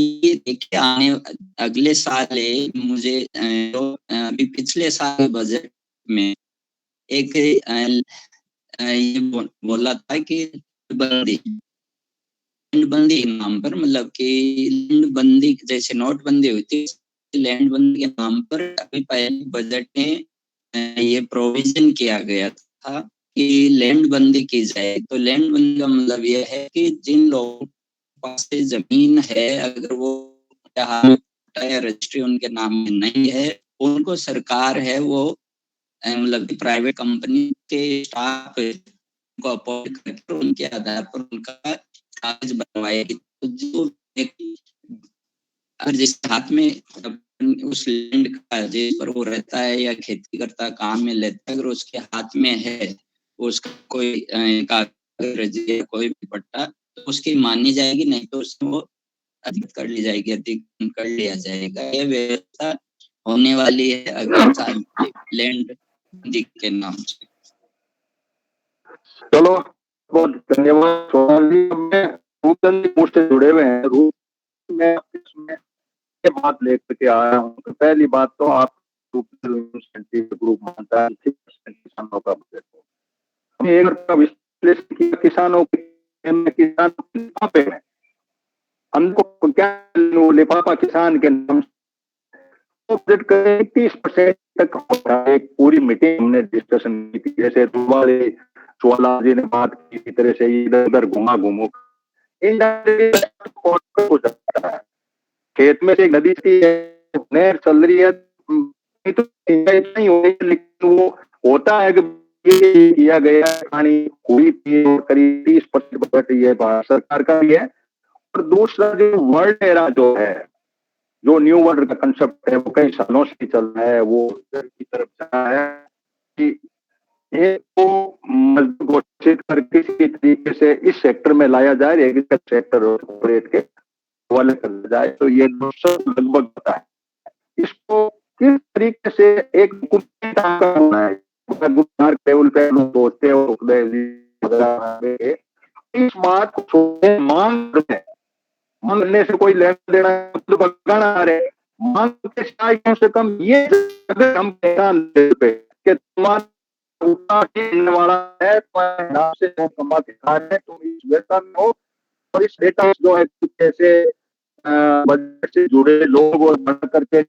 देखिए आने अगले साल मुझे अभी पिछले साल बजट में एक ये बोला था कि लैंड बंदी के नाम पर, मतलब कि लैंड बंदी जैसे नोटबंदी हुई थी, लैंड बंदी के नाम पर अभी पहले बजट में ये प्रोविजन किया गया था कि लैंड बंदी की जाए। तो लैंड बंदी का मतलब ये है कि जिन लोगों के पास जमीन है, अगर वो रजिस्ट्री उनके नाम में नहीं है, उनको सरकार है वो मतलब प्राइवेट कंपनी के स्टाफ को अपॉइंट करके उनके आधार पर उनका कागज बनवाएगी। तो जो व्यक्ति अगर जिसके हाथ में उस लैंड का जिस पर वो रहता है या खेती करता काम में लेता है, अगर उसके हाथ में है उसका कोई कागज या कोई भी पट्टा, तो उसकी मानी जाएगी, नहीं तो उसमें वो अधिक कर ली जाएगी, अधिक कर लिया जाएगा। ये व्यवस्था होने वाली है अगले साल लैंड के नाम से। चलो, बहुत धन्यवाद सोनाल जी। मैं रूपचंद जी मुझसे जुड़े हुए हैं। रूप मैं इसमें ये बात लेकर के आया हूँ कि पहली बात तो आप ग्रुप मानता है किसानों का बजट हो। हमने एक बार विश्लेषण किया किसानों के, किसान लिफाफे में हमको क्या लिफाफा किसान के नाम बजट करें 30% तक होता है। एक पूरी मीटिंग हमने डिस्कशन की थी, जैसे वाले ज्वाला जी ने बात की, इसी तरह से इधर उधर घुमा घूमो हो जाता है। खेत में से एक नदी है, नहर चल रही है, तो नहीं हो रही, लेकिन वो होता है कि ये किया गया कहानी हुई थी और करीब 30% बजट ये भारत सरकार का भी है। और दूसरा जो वर्ल्ड एरा जो है, जो न्यू वर्ल्ड का कंसेप्ट है, वो कई सालों से चल रहा है, वो की तरफ जा रहा है कि को घोषित करके किसी तरीके से इस सेक्टर में लाया जाए, एग्रीकल्चर सेक्टर और कॉर्पोरेट के हवाले कर जाए, तो ये लगभग होता है। इसको किस तरीके से एक होना है, टेबल पे लोग सोचते और इस बात को छोड़े मांगने से कोई लेना देना तो बगाना आ रहे, मांग के सिवाय कम से कम ये अगर हम पे कि तुम्हारा वाला है से कमा के खा रहे, तुम इस वेतन में हो और इस डेटा जो है कैसे बजट से जुड़े लोग और बढ़ करके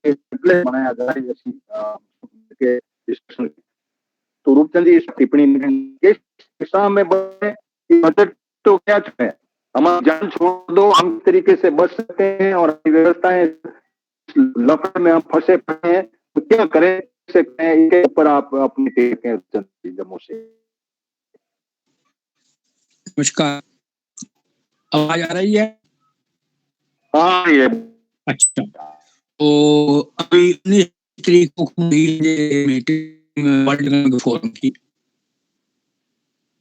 बनाया जाए जैसी के डिस्कशन। तो रूपचंद जी इस टिप्पणी किस दिशा में बढ़े, बजट तो क्या है, हमारी जान छोड़ दो, हम तरीके से बच सकते हैं और व्यवस्थाएं लफड़े में हम फंसे पड़े हैं, तो क्या करें, इसके ऊपर आप अपनी जम्मू से। नमस्कार, आवाज आ रही है? हाँ ये अच्छा, तो अभी 19 तारीख को मीटिंग वर्ल्ड इकोनॉमिक फोरम की,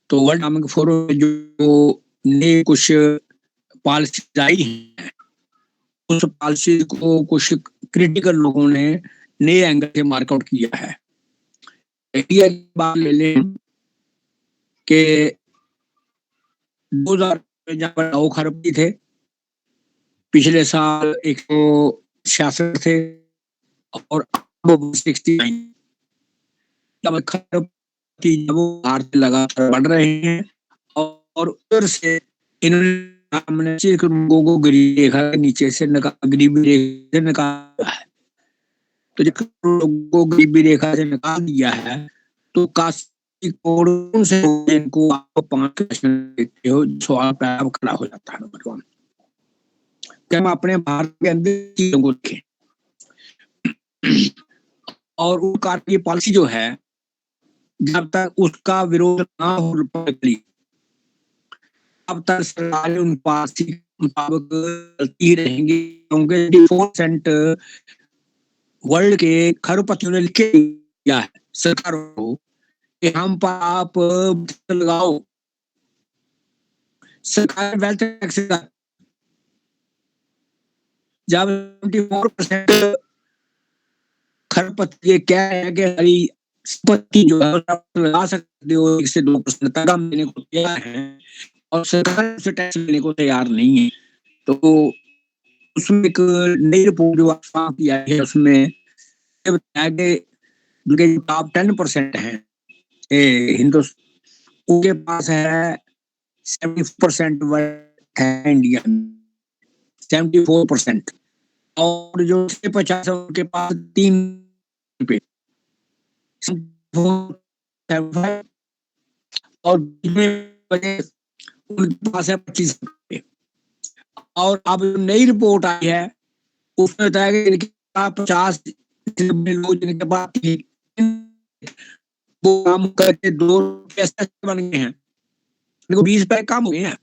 तो वर्ल्ड इकोनॉमिक फोरम में जो नए कुछ पॉलिसी आई हैं, उस पॉलिसी को कुछ क्रिटिकल लोगों ने नए एंगल से मार्कआउट किया है। इंडिया की बात ले लें कि 2000 जहाँ पर 9 खरब थे, पिछले साल 166 थे और अब 69 खरब की भारत लगातार बढ़ रहे हैं। और उधर से इन्होंने लोगों को गरीबी रेखा के नीचे से गरीबी रेखा से निकाला है। तो जब लोगों को गरीबी रेखा से निकाल दिया है, तो काशी करोड़ों से इनको आप 5 क्वेश्चन देते हो, सवाल पैदा खड़ा हो जाता है। नंबर 1 कि हम अपने भारत के अंदर चीजों को देखें और उनका ये पॉलिसी जो है, जब तक उसका विरोध ना हो तब तक सरकार उन पॉलिसी के मुताबिक चलती ही रहेंगी। क्योंकि 4% वर्ल्ड के खरबपतियों ने लिखे दिया है सरकार को कि हम पर आप लगाओ, सरकार वेल्थ टैक्स जब 74% खरबपति ये कह रहे हैं कि हमारी संपत्ति जो है लगा सकते हो 1 से 2% तक हम देने को तैयार हैं और सरकार से टैक्स लेने को तैयार नहीं है। तो उसमें एक नई रिपोर्ट जो आसाम की आई है, उसमें बताया कि उनके जो टॉप 10% है हिंदुस्तान, उनके पास है 70% है इंडिया में 74%, और जो 50 है उनके पास 3 रुपए और उनके पास है 25 रुपए। और अब नई रिपोर्ट आई है उसमें बताया कि इनके पास 50 लोग जिनके पास वो काम करके 2 रुपये बन गए हैं, इनको 20 रुपए कम हो गए हैं।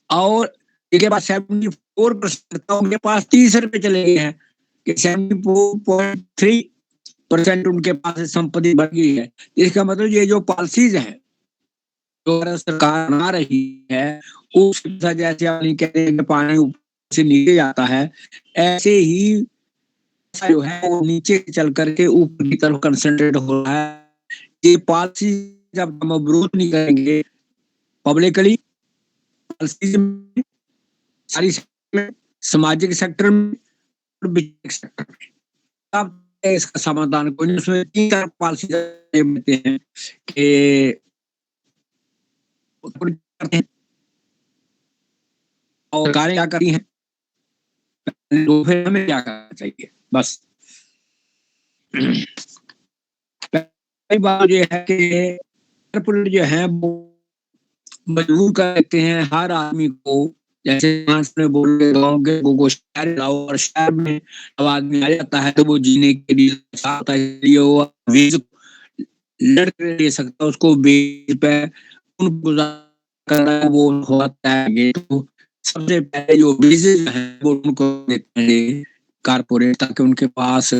और इनके पास 74% था, उनके पास 30 रुपए चले गए हैं कि 74.3% उनके पास संपत्ति बढ़ गई है। इसका मतलब ये जो पॉलिसीज है जो अगर सरकार बना रही है उस जैसे आपने कह रहे हैं कि पानी ऊपर से नीचे जाता है, ऐसे ही जो है वो नीचे चल करके ऊपर की तरफ कंसंट्रेट हो रहा है। ये पॉलिसी जब हम अवरोध नहीं करेंगे पब्लिकली, पॉलिसी में, सारी सेक्टर में, सामाजिक सेक्टर में और बिजनेस सेक्टर में, तब इसका समाधान कोई नहीं। उसमें 3 तरह पॉलिसी देते हैं कि करते हैं और सरकारें क्या करी हैं, तो फिर हमें क्या करना चाहिए। बस पहली बात ये है कि पुलिस जो है वो मजबूर कर देते हैं हर आदमी को, जैसे ने बोल के गाँव के लोगों को शहर लाओ, और शहर में अब आदमी आ जाता है तो वो जीने के लिए वो वीज लड़के ले सकता है, उसको वीज पे करना वो होता है। तो सबसे पहले जो वीज है वो उनको देते हैं कारपोरेट, ताकि उनके पास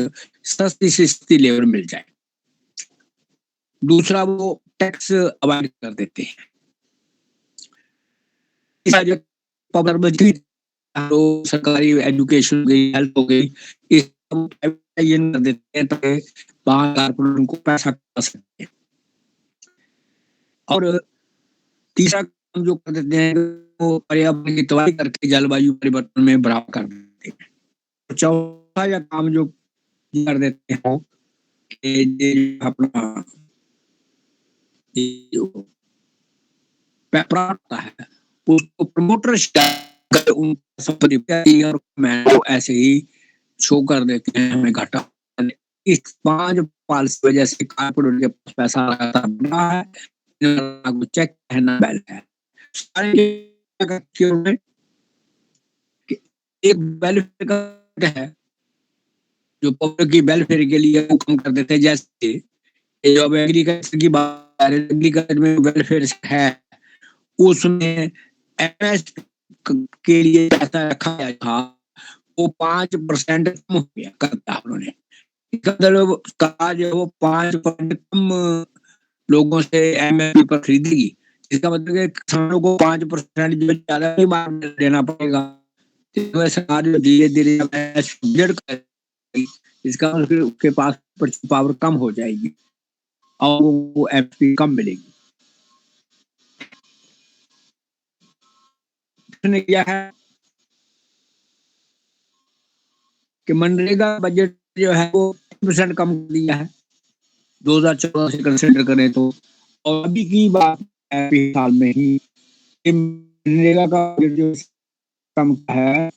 सस्ती से सस्ती लेबर मिल जाए। दूसरा वो टैक्स अवॉइड कर देते हैं। तो सरकारी एजुकेशन हो गई, हेल्थ हो गई, इस कर देते हैं ताकि बाहर कारपोरेट उनको पैसा कमा सकते हैं। और तीसरा काम जो कर देते हैं वो पर्यावरण की तबाही करके जलवायु परिवर्तन में बढ़ावा कर देते हैं। तो चौथा या काम जो कर देते हैं ये अपना होता है उसको प्रमोटर और ऐसे ही शो कर देते हैं हमें घाटा। इस 5 पॉलिसी वजह से कारपोरेट के पास पैसा लगातार बढ़ रहा है, चेक है ना बैल है। सारे एक वेलफेयर है जो पब्लिक की वेलफेयर के लिए वो काम कर देते हैं। जैसे जो अब एग्रीकल्चर की बात, एग्रीकल्चर में वेलफेयर है उसमें एमएस के लिए पैसा रखा गया था, वो 5% कम हो गया करता उन्होंने। कहा जो वो 5% कम लोगों से एमएसपी पर खरीदेगी, इसका मतलब है किसानों को 5% जो ज्यादा ही मार देना पड़ेगा। तो सरकार धीरे धीरे इसका मतलब उसके पास पावर कम हो जाएगी और वो एमएसपी कम मिलेगी। ने किया है कि मनरेगा बजट जो है वो 10% कम कर दिया है 2014 से कंसिडर करें तो, और अभी की बात है साल में ही मनरेगा का बजट जो कम है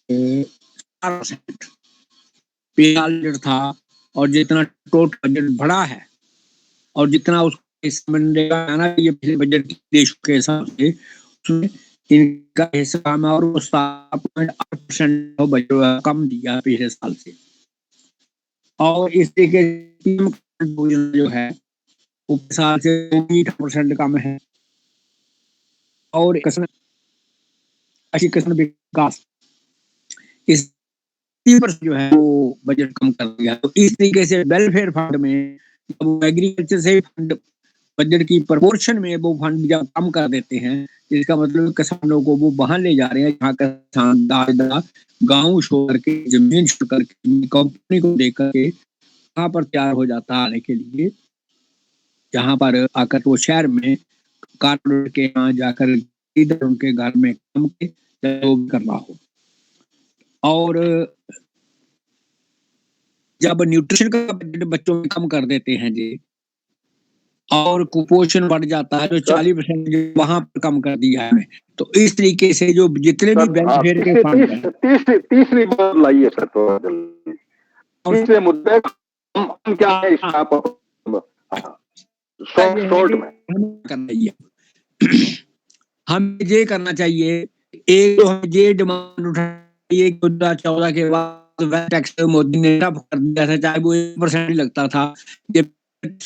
4% बजट था, और जितना टोटल बजट बढ़ा है और जितना उस मनरेगा आना चाहिए पिछले बजट देश के हिसाब से उसमें इनका हिस्सा में और 7.8% बजट कम दिया पिछले साल से। और इस तरीके जो है वो साल से 8% कम है। और अच्छी किस्म विकास इस जो है वो बजट कम कर दिया। तो इस तरीके से वेलफेयर फंड में एग्रीकल्चर से फंड बजट की प्रोपोर्शन में वो फंड जब कम कर देते हैं, इसका मतलब किसानों को वो वहां ले जा रहे हैं जहाँ किसान गाँव छोड़ करके जमीन छोड़ करके कंपनी को देकर के वहां पर तैयार हो जाता है आने के लिए, जहाँ पर आकर वो शहर में कारपोरेट के यहाँ जाकर इधर उनके घर में काम के करना हो। और जब न्यूट्रिशन का बजट बच्चों में कम कर देते हैं जी, और कुपोषण बढ़ जाता है, जो 40% वहां पर कम कर दिया है। तो इस तरीके से जो जितने भी वेलफेयर के फंड हैं, तीसरी बात लाइए सर, तो तीसरे मुद्दे हम क्या है शॉर्ट में करना चाहिए। हम ये करना चाहिए, एक तो हम ये डिमांड उठाइए 2014 के बाद टैक्स मोदी ने टफ कर दिया था, चाहे वो 1% ही लगता था, ये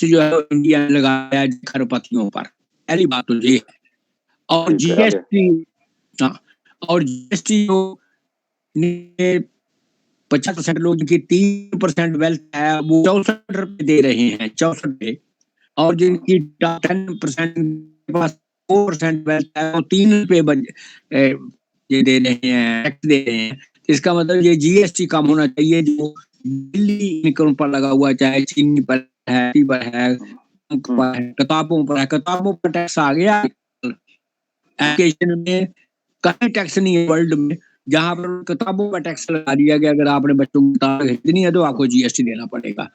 जो है इंडिया ने लगाया खरपतियों पर। पहली बात तो ये है। और जीएसटी, और जीएसटी जो 50% लोग जिनकी 3% वेल्थ है वो 64 रुपए दे रहे हैं, 64 रुपए, और जिनकी 10% के पास 4% वेल्थ है, वो 3 रुपए ये दे रहे हैं, टैक्स दे रहे हैं। इसका मतलब ये जीएसटी कम होना चाहिए, जो दिल्ली इनकम पर लगा हुआ है, चाहे चीनी पर है, टी पर है, पर है, किताबों पर है, किताबों पर टैक्स आ गया। एजुकेशन में कहीं टैक्स नहीं है वर्ल्ड में, जहां पर किताबों पर टैक्स लगा दिया गया। अगर आपने बच्चों की किताबें खरीदनी है तो आपको जीएसटी देना पड़ेगा।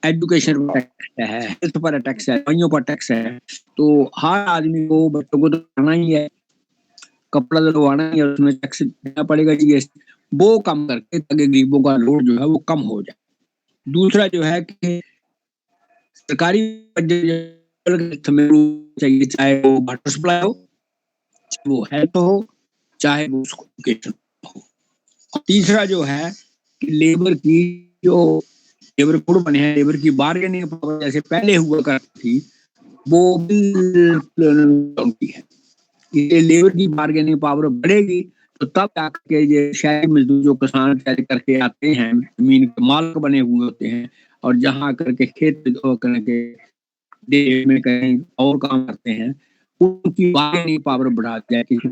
एजुकेशन पर टैक्स है, हेल्थ पर टैक्स है, दवाइयों पर टैक्स है। तो हर आदमी को, बच्चों को तो खाना ही है, कपड़ा दिलवाना ही है, उसमें टैक्स देना पड़ेगा, जीएसटी। वो कम करके ताकि गरीबों का लोड जो है वो कम हो जाए। दूसरा जो है कि सरकारी बजट चाहिए, चाहे वो वाटर सप्लाई हो, चाहे वो हेल्थ हो, चाहे वो एजुकेशन हो। तीसरा जो है कि लेबर की जो लेबर कोड बने हैं, लेबर की बार्गेनिंग पावर जैसे पहले हुआ करती थी, वो बिल्कुल है। ये लेबर की बार्गेनिंग पावर बढ़ेगी तो तब जाके ये शहरी मजदूर जो किसान चल करके आते हैं, जमीन के मालिक बने हुए होते हैं, और जहाँ करके खेत करके डे में कहीं और काम करते हैं, उनकी बार्गेनिंग पावर बढ़ा दिया किसी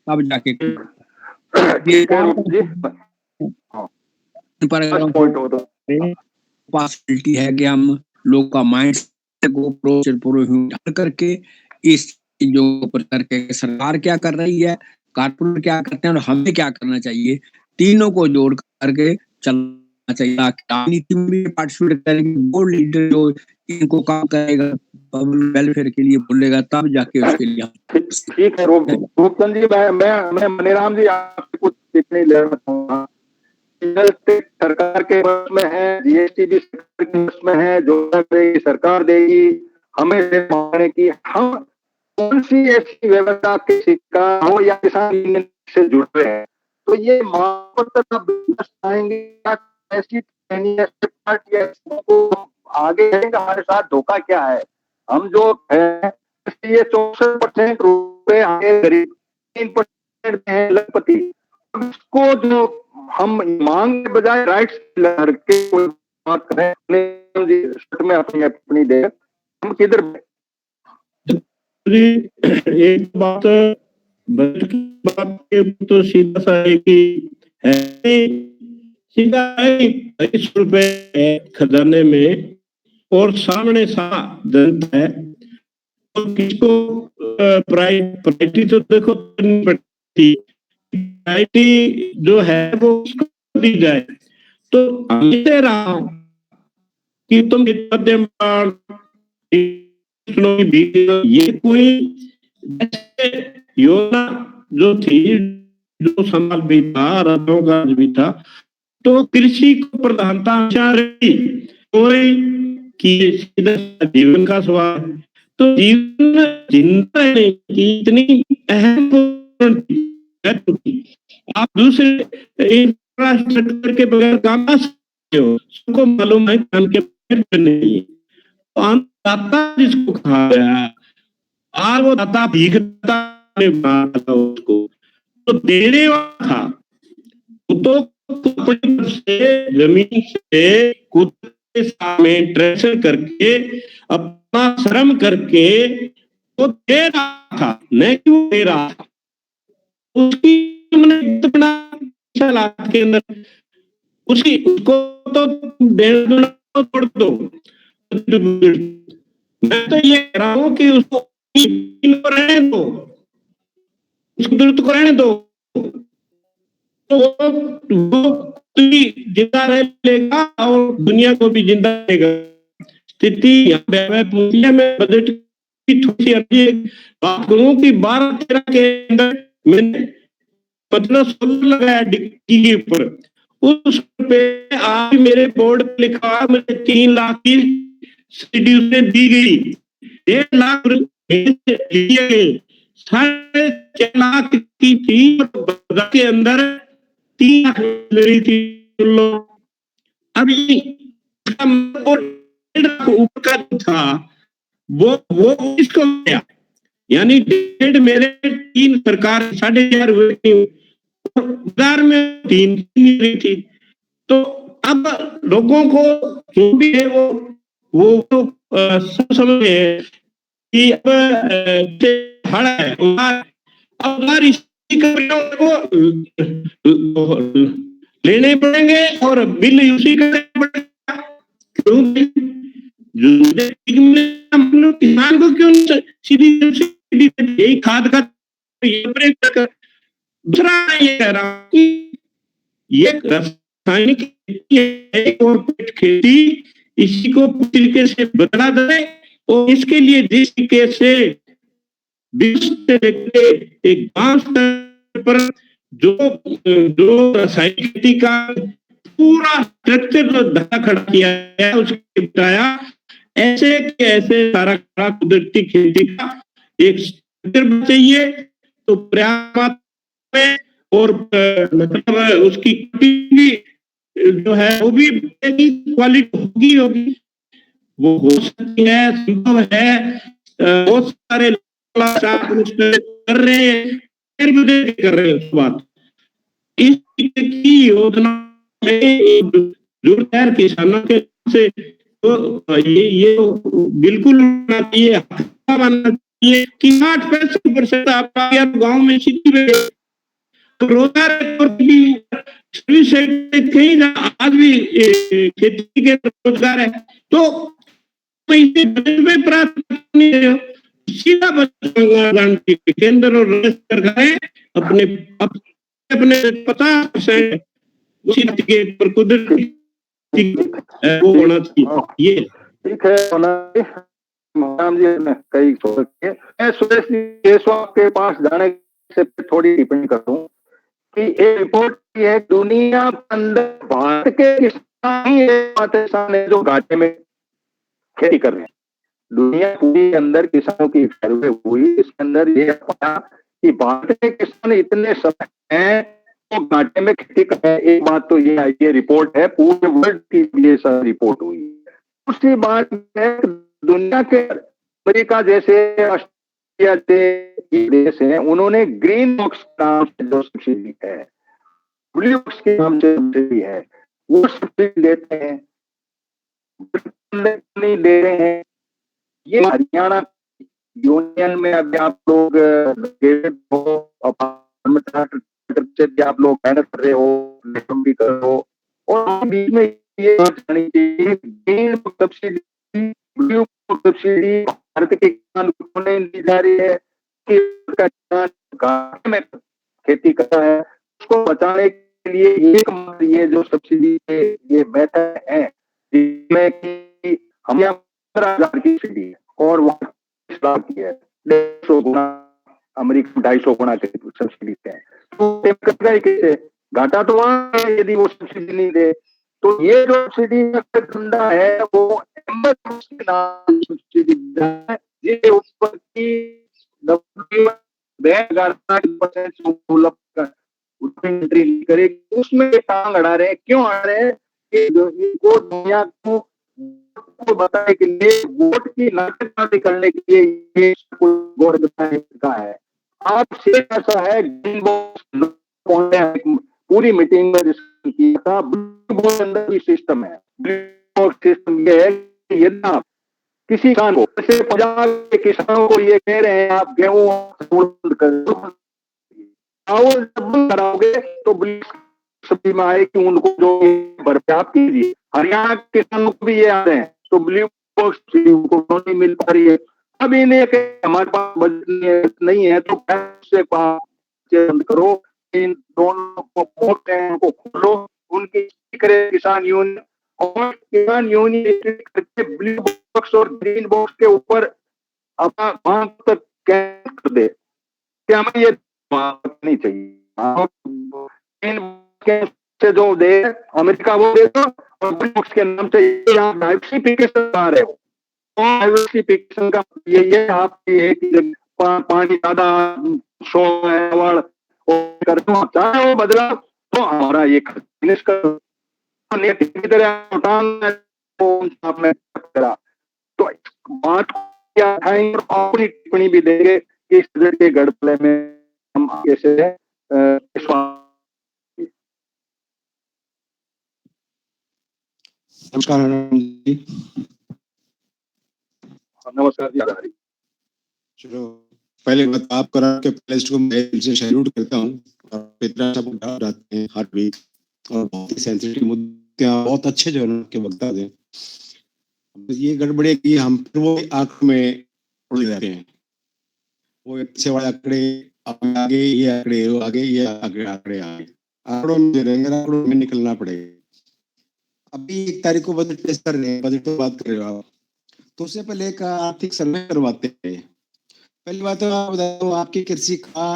तब जाके ठीक है रूप जी। पर अगर पॉइंट हो तो पॉसिबिलिटी है कि हम लोग का माइंड को प्रोच करके इस जो ऊपर करके सरकार क्या कर रही है, कारपोरेट क्या करते हैं और हमें क्या करना चाहिए, तीनों को जोड़ करके चलना चाहिए। राजनीति में भी पार्टिसिपेट करेंगे, बोर्ड लीडर जो इनको काम करेगा, पब्लिक वेलफेयर के लिए बोलेगा, तब जाके उसके लिए ठीक है रूपचंद जी। मैं मनीराम जी आपसे कुछ टिप्पणी लेना चाहूंगा। सरकार के बस में है, जीएसटी भी सरकार के बस में है, जो सरकार देगी। हमें मांगने की हम कौन सी ऐसी व्यवस्था के शिकार हो या किसान यूनियन से जुड़ रहे हैं, तो ये मांग आएंगे ऐसी आगे रहेंगे। हमारे साथ धोखा क्या है, हम जो है ये 64% रुपए आगे गरीब, 3% है लखपति। इसको जो हम मांग के बजाय राइट्स लड़के कोई बात करें में अपनी दे, हम किधर एक बात बजट की बात के तो सीधा सा है कि सीधा 22 रुपए खजाने में और सामने सा जनता है, तो किसको प्रायोरिटी तो देखो करनी पड़ती, प्रायोरिटी जो है वो उसको दी जाए। तो मैं कह रहा हूं कि तुम ये कोई योजना जो थी, जो समाज भी था, राज्यों का भी था, तो कृषि को प्रधानता रही। कोई कि जीवन का सवाल, तो जीवन जिंदा रहने की इतनी अहम आप दूसरे इंफ्रास्ट्रक्चर के बगैर काम कर सकते हो, सबको मालूम है काम के बगैर नहीं। तो अन्नदाता जिसको कहा गया, आज वो दाता भीख दाता उसको तो देने वाला था, तो से जमीन से कुत्ते के सामने ट्रेसर करके अपना श्रम करके वो दे रहा था, नहीं कि वो दे रहा था। उसकी अपना लाख के अंदर उसी उसको तो देना छोड़ दो। मैं तो ये कह रहा हूं कि उसको रहने दो, उसको दुरुस्त को रहने दो, तो वो जिंदा रह लेगा और दुनिया को भी जिंदा रहेगा। स्थिति में बजट की थोड़ी सी बात करूं कि 12-13 के अंदर मैंने 15-16 लगाया डिग्गी के ऊपर, उस पे आज मेरे बोर्ड पे लिखा मुझे 3 लाख की शेड्यूल दी गई, 1.5 लाख दिए गए, 4.5 लाख की थी के अंदर 3 लाख मिल रही थी। अभी ऊपर का था वो इसको गया, यानी 1.5 मेरे 3 सरकार 4.5 हुए, बाजार में 3 मिल रही थी। तो अब लोगों को जो भी है वो समझ है कि अब हड़ है उधार इसी कंपनियों को लेने पड़ेंगे और बिल उसी का देना पड़ेगा। क्योंकि किसान को क्यों सीधी सब्सिडी यही खाद का ये ब्रेक कर। दूसरा ये कह रहा हूँ कि ये रासायनिक खेती है और खेती इसी को पूरी तरीके से बदला दे और इसके लिए जिस तरीके से एक गांव स्तर पर जो जो रासायनिक खेती का पूरा स्ट्रक्चर जो ढांचा खड़ा किया है उसके बताया ऐसे के ऐसे सारा कुदरती खेती का एक स्ट्रक्चर चाहिए तो पर्याप्त में और मतलब उसकी भी जो है वो भी क्वालिटी होगी वो हो सकती है संभव है। बहुत सारे कर रहे हैं कर रहे हैं उस बात इस की योजना में जरूरत है किसानों के से तो ये बिल्कुल बनना चाहिए कि 60-65% आपका गाँव में सिटी में रोजगार सर्विस सेक्टर कहीं आज भी खेती के रोजगार है तो प्राप्त नहीं है सीधा केंद्र और राज्य सरकारें अपने अपने 50% के पर कुदरती वो होना चाहिए। ये ठीक है राम जी ने कई सोचे मैं सुरेश केशव के पास जाने से थोड़ी टिप्पणी करूं कि एक रिपोर्ट की है दुनिया के अंदर भारत के किसान ही किसान है जो घाटे में खेती कर रहे हैं। दुनिया पूरी के अंदर किसानों की सर्वे हुई इसके अंदर ये पाया कि भारत के किसान इतने सब हैं तो घाटे में खेती कर रहे हैं। एक बात तो ये रिपोर्ट है पूरे वर्ल्ड की ये सब रिपोर्ट हुई। दूसरी बात है दुनिया के अमेरिका जैसे ऑस्ट्रेलिया जैसे देश हैं उन्होंने ग्रीन बॉक्स नाम से जो सब्सिडी है ब्लू बॉक्स के नाम से सब्सिडी है वो सब्सिडी देते हैं नहीं दे रहे हैं। ये हरियाणा यूनियन में अभी आप लोग आप लोग मेहनत कर रहे हो भी कर रहे हो और बीच में ये सब्सिडी भारत के किसान को नहीं दी जा रही है कि किसान में खेती करता है उसको बचाने के लिए एक ये जो सब्सिडी के ये मेथड है जिसमें कि हम यहाँ 15,000 की सब्सिडी है और वहाँ 20 लाख की है 150 गुना अमेरिका 250 गुना की सब्सिडी है तो कैसे घाटा तो वहां है यदि वो सब्सिडी नहीं दे तो ये जो सब्सिडी का धंधा है वो सब्सिडी ये ऊपर की करेगी उसमें टांग अड़ा रहे हैं क्यों आ रहे हैं इनको दुनिया को बताने के लिए वोट की नाटकबाजी करने के लिए ये का है। आप ऐसा है पूरी मीटिंग में डिस्कस किया था ब्लू बॉक्स अंदर भी सिस्टम है। ब्लू बॉक्स सिस्टम ये है कि यदि आप किसी किसान को जैसे पंजाब के किसानों को ये कह रहे हैं आप गेहूं कराओगे तो सब्जी में आए कि उनको जो भरपाई आप कीजिए। हरियाणा के किसानों को भी ये आ रहे हैं तो ब्लू बॉक्स को नहीं मिल पा रही है। अब इन्हें हमारे पास बजट नहीं है तो से बंद करो इन दोनों को खोलो उनकी किसान यूनियन और किसान यूनियन करके ब्लू बॉक्स और ग्रीन बॉक्स के ऊपर अपना वहां तक कर दे क्या हमें ये नहीं चाहिए से जो दे अमेरिका वो दे दो और ब्लू बॉक्स के नाम से आप डाइवर्सिफिकेशन आ रहे हो डाइवर्सिफिकेशन का ये आप पानी ज्यादा शो है करते हो चाहे वो बदला तो हमारा ये फिनिश कर आपने करा तो बात क्या अपनी टिप्पणी भी देंगे कि इस तरह के गड़बड़े में हम कैसे नमस्कार नमस्कार जी चलो, पहले बात आप करा के प्लेलिस्ट को मैं दिल से सैल्यूट करता हूँ। और इतना सब उठाते हैं हर वीक और बहुत ही सेंसिटिव मुद्दे बहुत अच्छे जो है ना के वक्ता दें। ये गड़बड़ी है कि हम फिर वो आंख में उड़ जाते हैं, वो पीछे वाले आंकड़े आगे, ये आंकड़े वो आगे, ये आंकड़े आंकड़े आगे, आंकड़ों में रहेंगे, आंकड़ों में निकलना पड़ेगा। अभी 1 तारीख को बजट पेश कर रहे हैं, बजट पर बात कर रहे हो आप, तो उससे पहले एक आर्थिक सर्वे करवाते हैं। पहली बात तो आप बता दूं, आपकी कृषि का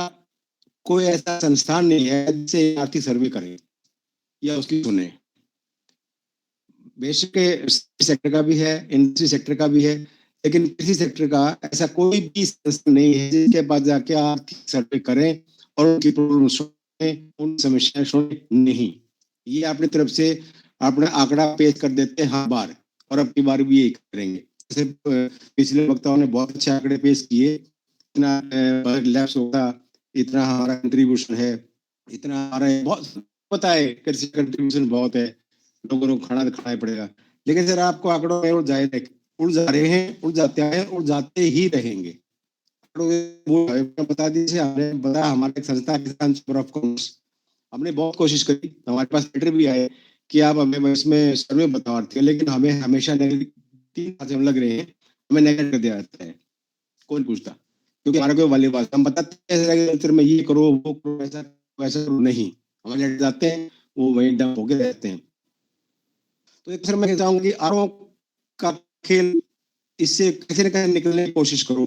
कोई ऐसा संस्थान नहीं है जिससे आर्थिक सर्वे करे या उसकी सुने। बेशक सेक्टर का भी है, इंडस्ट्री सेक्टर का भी है, लेकिन कृषि सेक्टर का ऐसा कोई भी संस्थान नहीं है जिसके पास जाके आर्थिक सर्वे करें और उनकी प्रॉब्लम सुने, उन समस्याएं सुने नहीं। ये अपनी तरफ से अपना आंकड़ा पेश कर देते हैं हर बार, और अब की बार भी यही करेंगे। जैसे पिछले वक्ताओं ने बहुत अच्छे आंकड़े पेश किए, इतना लैप्स होगा, इतना हमारा कंट्रीब्यूशन है, इतना हमारा बहुत पता है, कृषि कंट्रीब्यूशन बहुत है, लोगों को खाना खाना पड़ेगा। लेकिन सर आपको आंकड़ों में उड़ जा रहे हैं, उड़ जाते हैं, उड़ जाते ही रहेंगे। वो बता दीजिए, हमने बताया हमारे संस्था किसान चैम्बर ऑफ कॉमर्स, हमने बहुत कोशिश करी, हमारे पास लेटर भी आए कि आप हमें इसमें सर्वे बताओ, लेकिन हमें हमेशा नेगेटिव लग रहे हैं, हमें नेगेटिव कर दिया जाता है, कौन पूछता, क्योंकि हमारा कोई वाली बात हम बताते हैं में ये करो वो करो, ऐसा वैसा करो नहीं, हमारे लेटर जाते हैं वो वहीं डंप होके रहते हैं। तो एक सर मैं चाहूंगा कि आरों का खेल इससे कैसे न कैसे निकलने की कोशिश करो,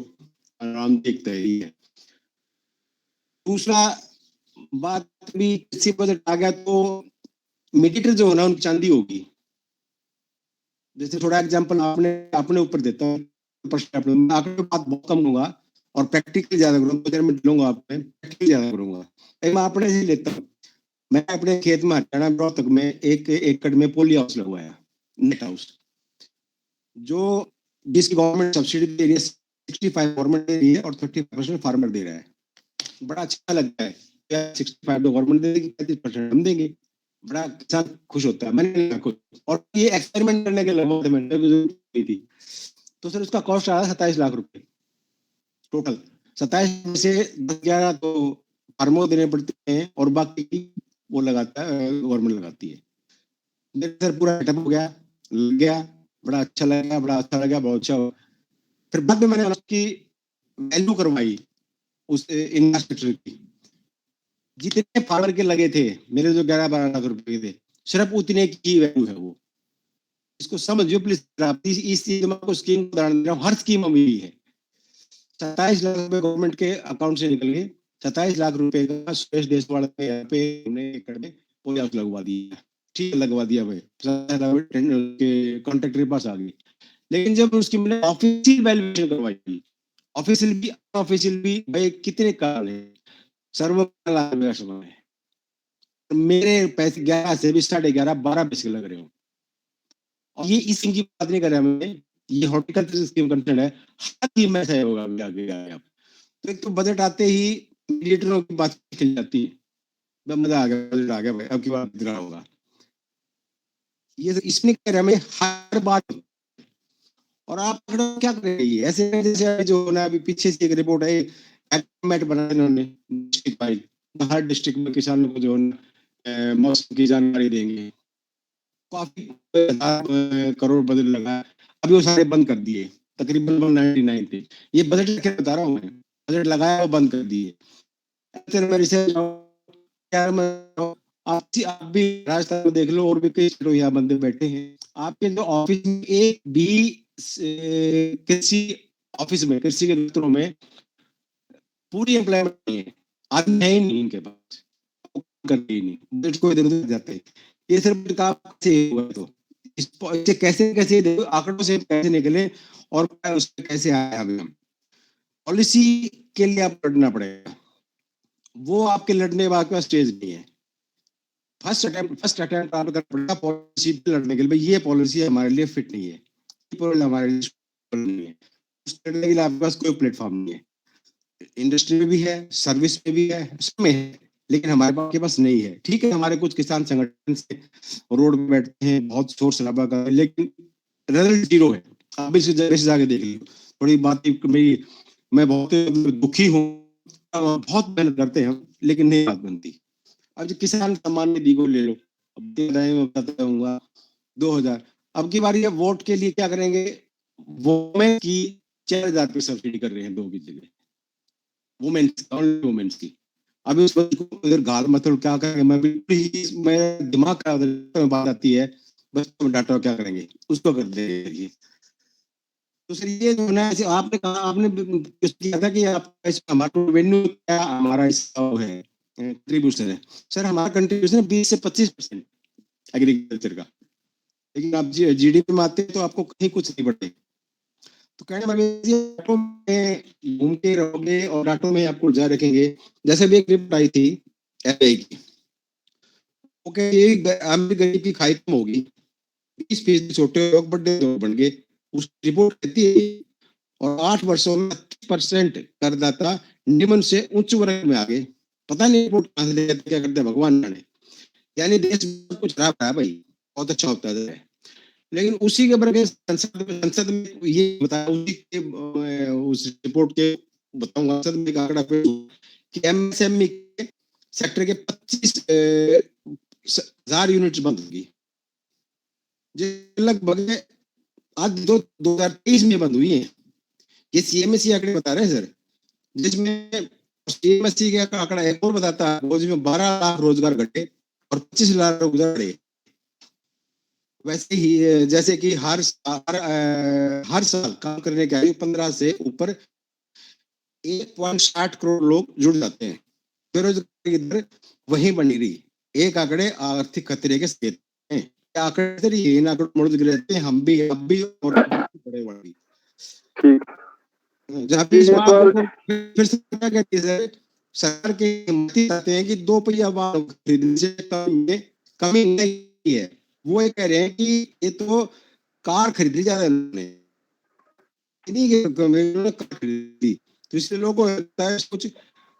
आराम देखते ही है। दूसरा बात भी, कृषि बजट आ गया तो मीडिएटर जो होना उनकी चांदी होगी। जैसे थोड़ा एग्जांपल अपने ऊपर देता हूँ, मैं आंकड़े बात बहुत कम लूंगा और प्रैक्टिकली ज्यादा करूंगा, 2 चार मिनट लूंगा आपने, प्रैक्टिकली ज्यादा करूंगा। मैं अपने से लेता हूँ, मैं अपने खेत में हरियाणा रोहतक में 1 एकड़ में पोली हाउस लगवाया, नेट हाउस, जो जिसकी गवर्नमेंट सब्सिडी दे रही है, 65 गवर्नमेंट दे रही है और 30% फार्मर दे रहा है। बड़ा अच्छा लगता है, 65 तो गवर्नमेंट दे देगी, 35% हम देंगे, बड़ा किसान खुश होता है। मैंने खुद, और ये एक्सपेरिमेंट करने के लिए थी, तो सर उसका कॉस्ट आया 27 लाख रुपए टोटल। 27 में से 10-11 तो फार्मर देने पड़ते हैं और बाकी वो लगाता है, गवर्नमेंट लगाती है। मेरे सर पूरा सेटअप हो गया, लग गया, बड़ा अच्छा लगा, बड़ा अच्छा लगा, बहुत अच्छा हुआ। फिर बाद में मैंने उसकी वैल्यू करवाई उस इंफ्रास्ट्रक्चर की, जितने फार्मर के लगे थे मेरे जो 11-12 लाख रुपए थे, सिर्फ उतने की वैल्यू है वो। इसको समझिए प्लीज, इस चीज में आपको स्कीम उदाहरण दे रहा हूँ, हर स्कीम में भी है। 27 लाख रुपए गवर्नमेंट के अकाउंट से निकल गए, 27 लाख रुपए का सुरेश देशवाल पे यहाँ पे हमने एकड़ में पोली हाउस लगवा दिया, ठीक है, लगवा दिया भाई, कॉन्ट्रैक्टर के पास आ गई। लेकिन जब उसकी मैंने ऑफिशियल वैल्यूएशन करवाई, ऑफिशियल भी भाई कितने कारण है, सर्व समय मेरे पैसे 11 से भी 11.5-12 पैसे लग रहे हो। और ये इस स्कीम की बात नहीं कर रहे हैं, ये हॉर्टिकल्चर स्कीम कंसर्न है, हर स्कीम में ऐसा होगा आगे आप। तो एक तो बजट आते ही मीडिएटरों की बात खिल जाती है, मजा आ गया, बजट आ गया भाई, अब की बात इतना होगा। ये इसमें कह रहे हमें हर बात, और आप क्या कर रही है ऐसे, जैसे जो ना अभी पीछे से एक रिपोर्ट है, एस्टीमेट बनाया इन्होंने डिस्ट्रिक्ट वाइज, हर डिस्ट्रिक्ट में किसानों को जो मौसम की जानकारी देंगे, काफी करोड़ बजट लगा, अभी वो सारे बंद कर दिए, तकरीबन 199 थे। ये बजट क्या बता रहा हूँ मैं, बजट लगाया और बंद कर दिए। आप भी राजस्थान में देख लो, और भी कई लोग यहाँ बंदे बैठे हैं, आपके जो ऑफिस में एक भी कृषि ऑफिस में, कृषि के दफ्तरों में पूरी एम्प्लॉयमेंट नहीं है, आदमी है ही नहीं इनके पास, करते ही नहीं, बजट को इधर उधर जाते हैं। ये सिर्फ काम से हुआ, तो इससे कैसे कैसे आंकड़ों से कैसे निकले और उससे कैसे आए हमें, पॉलिसी के लिए आप लड़ना पड़ेगा, वो आपके लड़ने वाला स्टेज नहीं है। फर्स्ट अटेम्प्ट आप करना पड़ेगा पॉलिसी पे लड़ने के लिए, ये पॉलिसी हमारे लिए फिट नहीं है, हमारे लिए नहीं है, उस लड़ने के लिए आपके पास कोई प्लेटफॉर्म नहीं है। इंडस्ट्री में भी है, सर्विस में भी है, सब में है, लेकिन हमारे पास नहीं है। ठीक है, हमारे कुछ किसान संगठन से रोड में बैठते हैं, बहुत शोर शराबा कर, लेकिन रिजल्ट जीरो है। आप इसे जाके देख लीजिए, थोड़ी बात मेरी मैं बहुत दुखी हूँ, बहुत मेहनत करते हैं हम, लेकिन नहीं बात बनती। अब जो किसान सम्मान निधि को ले लो, अब मैं बताता हूँ 2000, अब की बारी है वोट के लिए क्या करेंगे, वुमेन की 4000 रुपये सब्सिडी कर रहे हैं 2 की जगह, वुमेन्स की। अभी उस बच्चे को इधर गाल मतलब क्या करेंगे, मैं बिल्कुल ही मैं दिमाग का बात आती है, बस डाटा क्या करेंगे, उसको कर देंगे। तो सर ये जो ना ऐसे आपने कहा, आपने किया था कि आप हमारा रेवेन्यू क्या हमारा हिस्सा है, कंट्रीब्यूशन है। सर हमारा कंट्रीब्यूशन है 20 से 25% एग्रीकल्चर का, लेकिन आप जीडीपी में आते हैं तो आपको कहीं कुछ नहीं बढ़े। तो कहने वाले ऑटो में घूमते रहोगे और ऑटो में आपको जा रखेंगे। जैसे भी एक रिपोर्ट आई थी एफआई की, ओके ये आम गरीब की खाई कम होगी, 20% छोटे लोग बड़े लोग बन गए। उस रिपोर्ट कहती है और 8 वर्षों में 30% करदाता निम्न से उच्च वर्ग में आ गए। पता नहीं रिपोर्ट कहां से लेते क्या करते भगवान जाने। यानी देश में कुछ खराब है भाई, बहुत अच्छा होता है। लेकिन उसी के बरगे संसद में ये बताया, उसी के उस रिपोर्ट के बताऊंगा, संसद में एक आंकड़ा पेश कि एमएसएमई के सेक्टर के 25,000 यूनिट्स बंद होगी, जो लगभग आज 2023 में बंद हुई है। ये सीएमएसई आंकड़े बता रहे हैं सर, जिसमें सीएमएसई का आंकड़ा एक और बताता है, वो जिसमें 12 लाख रोजगार घटे और 25 लाख रोजगार बढ़े। वैसे ही जैसे कि हर साल काम करने के आयु 15 से ऊपर 1.60 करोड़ लोग जुड़ जाते हैं। बेरोजगारी की दर वहीं बनी रही। एक आंकड़े आर्थिक खतरे के संकेत हैं। आंकड़े इन आंकड़ों में रहते हैं, हम भी अब भी और बड़े बड़े ठीक जहाँ पे फिर क्या कहती है सर, सरकार के हिम्मती चाहते हैं कि 2 पहिया वाहन खरीदने से कमी नहीं है। वो ये कह रहे हैं कि ये तो कार खरीदी ज्यादा खरीदी, तो इसलिए लोगों को लगता है कुछ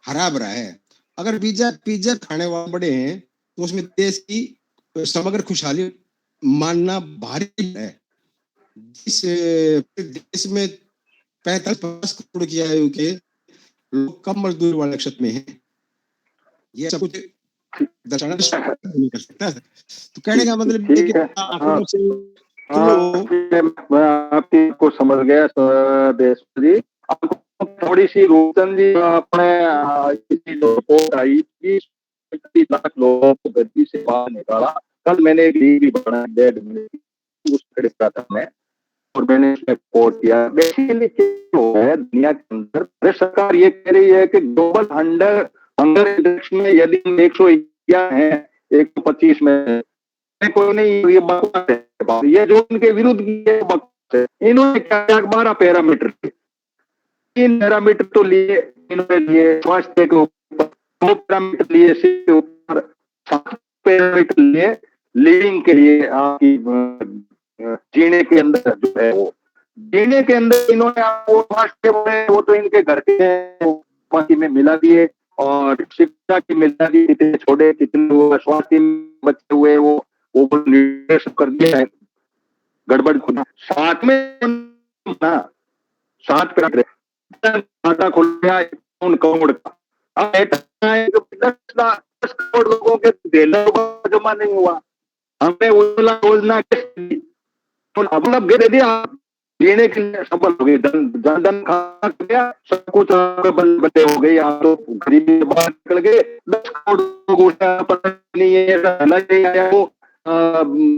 हरा भरा है। अगर पिज्जा खाने वाले बड़े हैं तो उसमें देश की समग्र खुशहाली मानना भारी है। जिस देश में 45-50 करोड़ की आयु के लोग कम मजदूर वाले क्षेत्र में हैं, ये सब कुछ दर्शाना नहीं कर सकता। तो कहने का मतलब ये कि मैं आपकी को समझ गया देश जी। आपको थोड़ी सी रोशन जी अपने रिपोर्ट आई कि 35 लाख लोगों को गद्दी से बाहर निकाला। कल मैंने एक भी बना डेड में उस था मैं, और मैंने इसमें रिपोर्ट किया। बेसिकली क्या हो है दुनिया के अंदर, सरकार ये कह रही है कि ग्लोबल हंगर इंडेक्स में यदि 111 है 125 में कोई नहीं, ये बकवास है। ये जो उनके विरुद्ध की है बकवास है। इन्होंने क्या 12 पैरामीटर, 3 पैरामीटर तो लिए इन्होंने लिए स्वास्थ्य के ऊपर, 2 पैरामीटर लिए के ऊपर, 7 पैरामीटर लिए लिविंग के लिए, आपकी जीने के अंदर जो है वो जीने के अंदर इन्होंने आपको स्वास्थ्य वो तो इनके घर के में मिला दिए, और शिक्षा की मिला दी, कितने छोटे कितने स्वास्थ्य बच्चे हुए वो निर्देश कर दिया है गड़बड़ खुदा। साथ में ना 7 खाता खोल गया 1 करोड़ का। अब 10 करोड़ लोगों के जमा नहीं हुआ, हमें उज्ज्वला योजना अब दे दिया, लेने के लिए सफल हो गए, जन खा गया, सब कुछ बंदे हो गए, आप तो गरीबी से बाहर निकल गए। 10 करोड़ नहीं है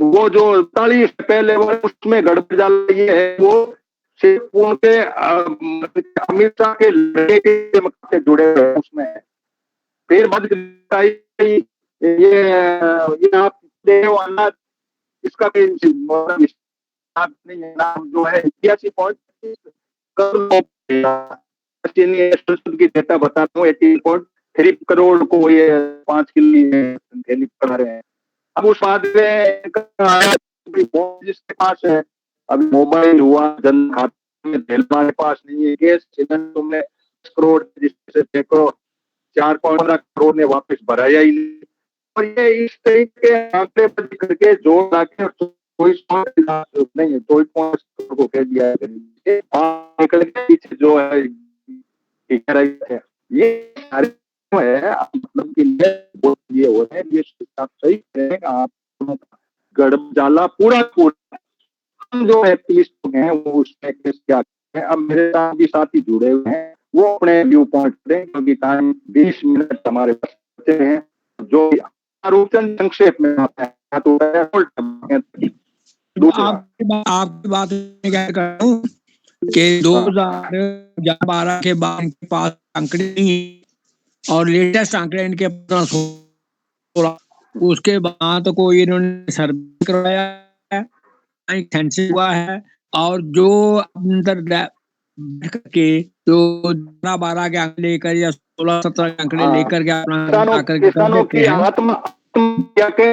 वो जो 40 पहले उसमें गड़बड़ डाल रही है, वो सिर्फ उनके अमित शाह के लड़के के जुड़े हुए उसमें। फिर बाद ये आप अनाज इसका भी नहीं है नाम जो है 81.3 की डेटा बताता हूँ, 18.3 करोड़ को ये 5 किलो करा रहे हैं। अब उस बाद में जिसके पास है, अभी मोबाइल हुआ, जन खाते में हमारे पास नहीं है, गैस सिलेंडर तुमने 10 करोड़ जिससे देखो 4.15 करोड़ ने वापस भराया ही नहीं। और ये इस तरीके के आंकड़े करके जोड़ लाके 24 नहीं 24 को कह दिया है पीछे जो है कि कह रहे थे ये सारे है, मतलब कि ये हो रहे हैं, ये आप सही कह रहे हैं, आप गड़बड़ाला पूरा पूरा हम जो एक्टिविस्ट लोग हैं वो उसमें क्या है। अब मेरे साथ भी साथी जुड़े हुए हैं, वो अपने व्यू पॉइंट दें, क्योंकि टाइम 20 मिनट हमारे पास बचे हैं। जो आरोचन संक्षेप में आता है तो दूसरा आपकी बात में क्या कर रहा हूँ कि 2012 के बाद इनके पास आंकड़े नहीं है और लेटेस्ट आंकड़े इनके पास 16, उसके बाद तो कोई इन्होंने सर्वे करवाया है, सेंसस हुआ है, और जो अंदर के जो 12 के आंकड़े लेकर या 16-17 के आंकड़े लेकर के अपना किसानों की आत्महत्या के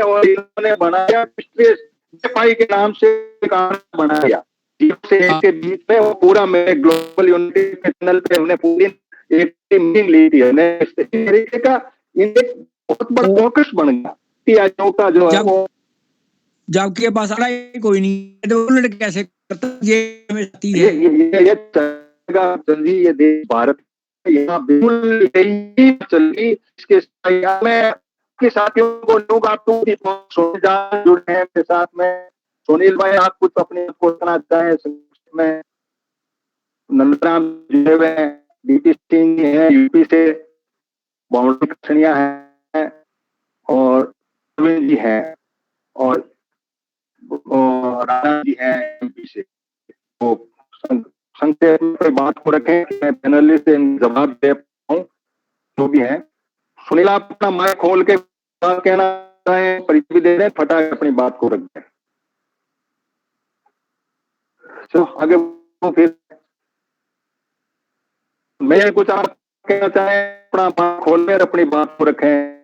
और इन्होंने बनाया सफाई के नाम से बनाया के बीच में, वो पूरा मेरे ग्लोबल यूनिटी चैनल पे हमने पूरी एक मीटिंग ली थी। इस तरीके का इनके बहुत बड़ा फोकस बन गया का जो है वो, जबकि पास आ रहा कोई नहीं तो उन्होंने कैसे करता ये ये देश भारत यहाँ बिल्कुल चली। इसके के साथियों को लोग आप जुड़े हैं के साथ में। सुनील भाई आप कुछ अपने को सुना चाहें में? नंदराम जुड़े हुए हैं, डीपी सिंह है यूपी से, बाउंड्री कठनिया है और अरविंद जी है और राणा जी है यूपी से। तो संक्षेप में बात को रखें, मैं पैनलिस्ट से जवाब दे पाऊं जो भी है। सुनील आप अपना माइक खोल के कहना चाहें, परिचय दे रहे, फटाक अपनी बात को रख दें। चलो आगे फिर मैं कुछ आप कहना चाहें, अपना माइक खोल कर अपनी बात को रखें।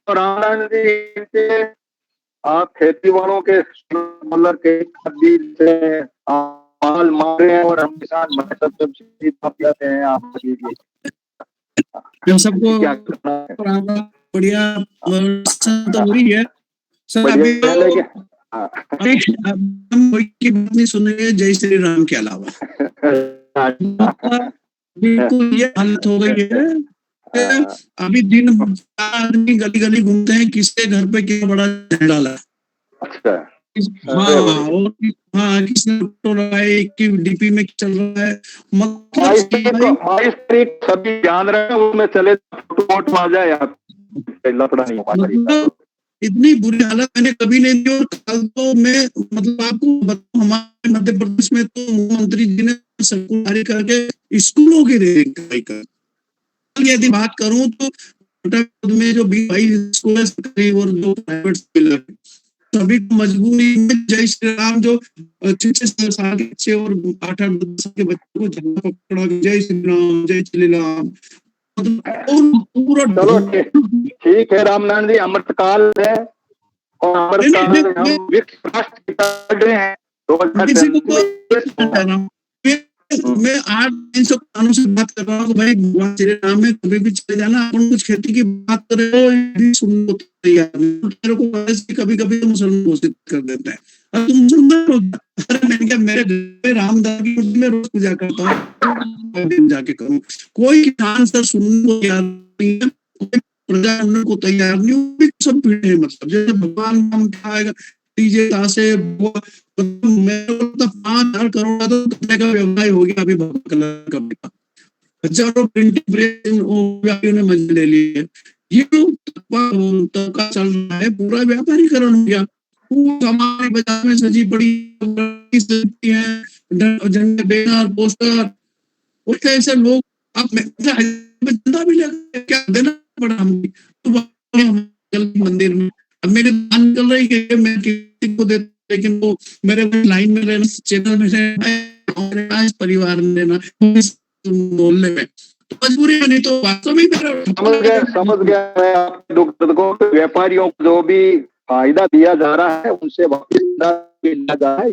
राणा जी आप खेती वालों के मॉलर के बीज से माल मार रहे हैं और हम किसान जाते हैं, आप हम सबको क्या बढ़िया तो हो रही है सर। अभी की बात नहीं सुनेंगे जय श्री राम के अलावा। बिल्कुल ये हालत हो गई है, अभी दिन आदमी गली गली घूमते हैं, किसके घर पे क्या बड़ा झंडा लगा। अच्छा हाँ किसने लगाए कि डीपी में चल रहा है, मतलब सभी ध्यान रहे उसमें चले आ जाए आप, लफड़ा नहीं होगा। इतनी बुरी हालत मैंने कभी नहीं दी। और कल तो मैं मतलब आपको बताऊं, हमारे मध्य प्रदेश में तो मुख्यमंत्री जी ने सर्कुलर जारी करके स्कूलों की रेटिंग कर, यदि बात करूं तो में जो 22 स्कूल है सरकारी और जो प्राइवेट स्कूल है, सभी को मजबूरी में जय श्री राम जो 6 साल के बच्चे और 8-10 साल के बच्चों को झंडा पकड़ा जय श्री राम पूरा। चलो ठीक है रामनारायण जी, अमृतकाल है और अमृतकाल हम विश्व राष्ट्र कर रहे हैं। मैं 8-300 कानून से बात कर रहा हूँ, भाई भगवान श्री राम में कभी भी चले जाना, अपन कुछ खेती की बात कर रहे हो सुनने को तैयार नहीं। कभी कभी तो मुसलमान घोषित कर देते हैं, तुम मुसलमान हो। अरे मैंने कहा मेरे घर रामदास की मैं रोज पूजा करता हूँ, जाके करूँ। कोई किसान सर सुनने को तैयार नहीं है, कोई प्रजा सुनने को तैयार नहीं, सब पीड़े हैं। मतलब जैसे भगवान राम क्या आएगा डीजे से मेरे को तो 5,000 करोड़ का तो कपड़े का व्यवसाय हो गया अभी कलर कपड़े का, हजारों प्रिंटिंग प्रेस ने मजे ले लिए। ये तबका चल रहा है, पूरा व्यापारीकरण हो गया। हमारे बाजार में सजी पड़ी है झंडे बैनर पोस्टर, उसके ऐसे लोग अब जनता भी क्या देना पड़ा हमें मंदिर में। अब मेरे दान चल रही है, मैं किसी को देता, लेकिन वो मेरे लाइन में रहना, चैनल में रहना, इस परिवार में रहना, मोहल्ले में, तो मजबूरी में। नहीं तो वास्तव में समझ गया मैं आपके दुख दर्द को। व्यापारियों को जो भी फायदा दिया जा रहा है उनसे वापिस जा रहा है,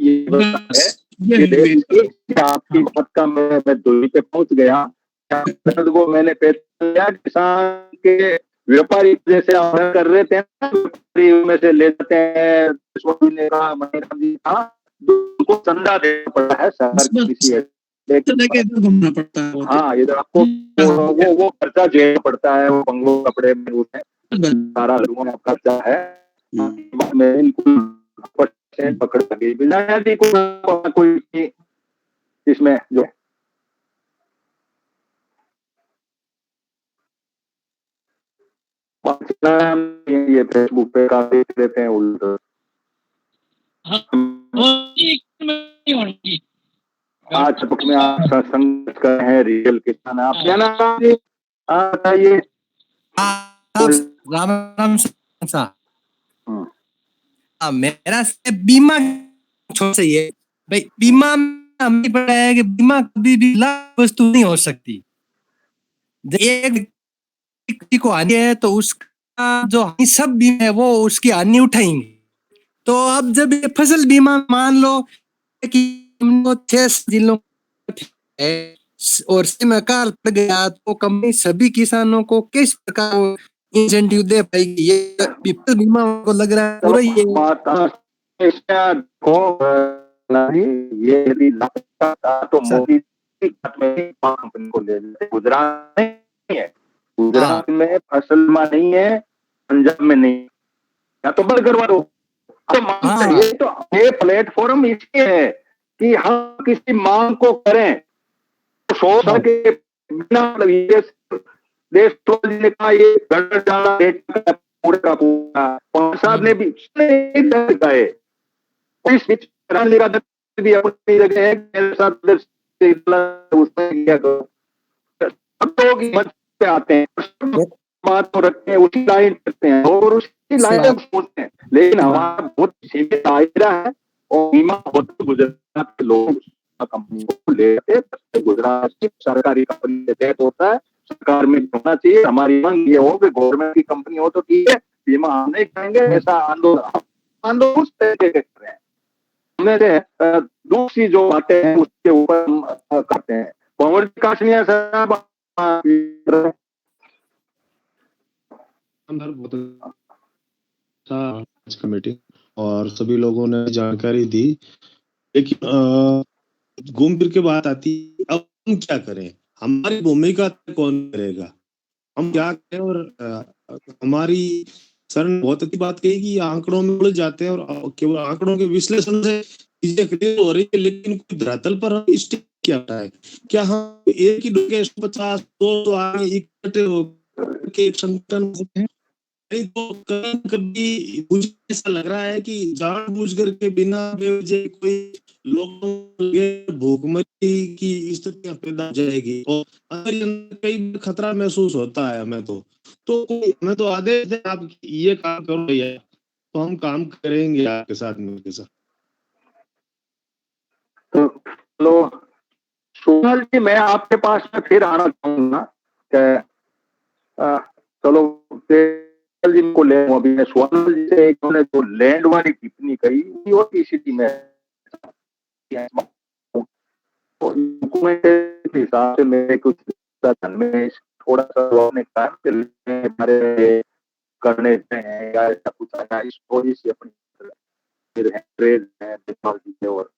ये देश की आपकी बात का मैं दूरी पे पहुंच गया। को मैंने किसान के व्यापारी जैसे ऑर्डर कर रहे थे ना, व्यापारी में से ले जाते हैं, ने कहा, मनीराम जी कहा, उनको चंदा देना पड़ता है सरकार की किसी लेके इधर घूमना पड़ता है। हाँ, इधर आपको वो खर्चा झेलना पड़ता है, वो बंगलो कपड़े में उसमें सारा लोगों का खर्चा है। में इनको पकड़ लगी बिना यदि कोई इसमें जो ये फेसबुक पे काफी देख लेते हैं उल्टा। आज में आप संघर्ष कर रहे हैं, रियल किसान आप क्या नाम है बताइए? राम राम सा मेरा से बीमा छोड़ सही है भाई। बीमा हमें पता है कि बीमा कभी भी लाभ वस्तु नहीं हो सकती। एक व्यक्ति को हानि है तो उसका जो हानि सब बीमा है वो उसकी हानि उठाएंगे। तो अब जब ये फसल बीमा मान लो कि 6 जिलों है और में अकाल पड़ गया तो कंपनी सभी किसानों को किस प्रकार इंसेंटिव दे पाएगी? ये फसल बीमा को लग रहा है पूरा ये यदि तो मोदी कंपनी को ले लेते। गुजरात नहीं है, गुजरात में फसल बीमा नहीं है, पंजाब में नहीं, या तो बंद करवा दो। तो ये तो ये प्लेटफॉर्म इसलिए है कि हम किसी मांग को करें तो 100 साल के बिना देश ने कहा ये गड़बड़ जाना पूरे का पूरा साहब ने भी गए इस बीच भी अपनी जगह है पे आते हैं, बात तो रखते हैं, उसी लाइन करते हैं और उसी लाइन सोचते हैं। लेकिन हमारा बहुत सीमित दायरा है और बीमा बहुत गुजरात के लोग कंपनी को लेते, गुजरात की सरकारी कंपनी के तहत होता है, सरकार में होना चाहिए। हमारी मांग ये हो कि गवर्नमेंट की कंपनी हो तो ठीक है, बीमा हम नहीं करेंगे, ऐसा आंदोलन उस तरीके के कर रहे हैं। हमने दूसरी जो बातें हैं उसके ऊपर हम करते हैं। पवन काशनिया साहब बहुत अच्छा मीटिंग और सभी लोगों ने जानकारी दी, लेकिन घूम फिर के बात आती अब हम क्या करें, हमारी भूमिका कौन करेगा, हम क्या करें। और हमारी सर ने बहुत अच्छी बात कही कि आंकड़ों में उलझ जाते हैं और केवल आंकड़ों के विश्लेषण से चीजें क्लियर हो रही है, लेकिन कोई धरातल पर हम स्टेप क्या है, क्या हम एक ही 150 200 आगे इकट्ठे होकर एक संगठन होते हैं? नहीं तो कभी मुझे ऐसा लग रहा है कि जानबूझ करके बिना बेवजह कोई लोगों के भूखमरी की स्थितियां पैदा हो जाएगी और अंदर कई खतरा महसूस होता है हमें तो हमें तो आदेश दे आप ये काम करो भैया, तो हम काम करेंगे आपके साथ मिलकर सर। तो चलो सोनल जी, मैं आपके पास में फिर आना चाहूंगा। चलो जी को ले अभी मैं सोनल जी से इन्होंने जो लैंड वाली टिप्पणी कही और स्थिति में हिसाब से मेरे कुछ में थोड़ा सा अपने काम करने हैं या ऐसा कुछ आया इस वजह से अपनी ट्रेड है टेक्नोलॉजी और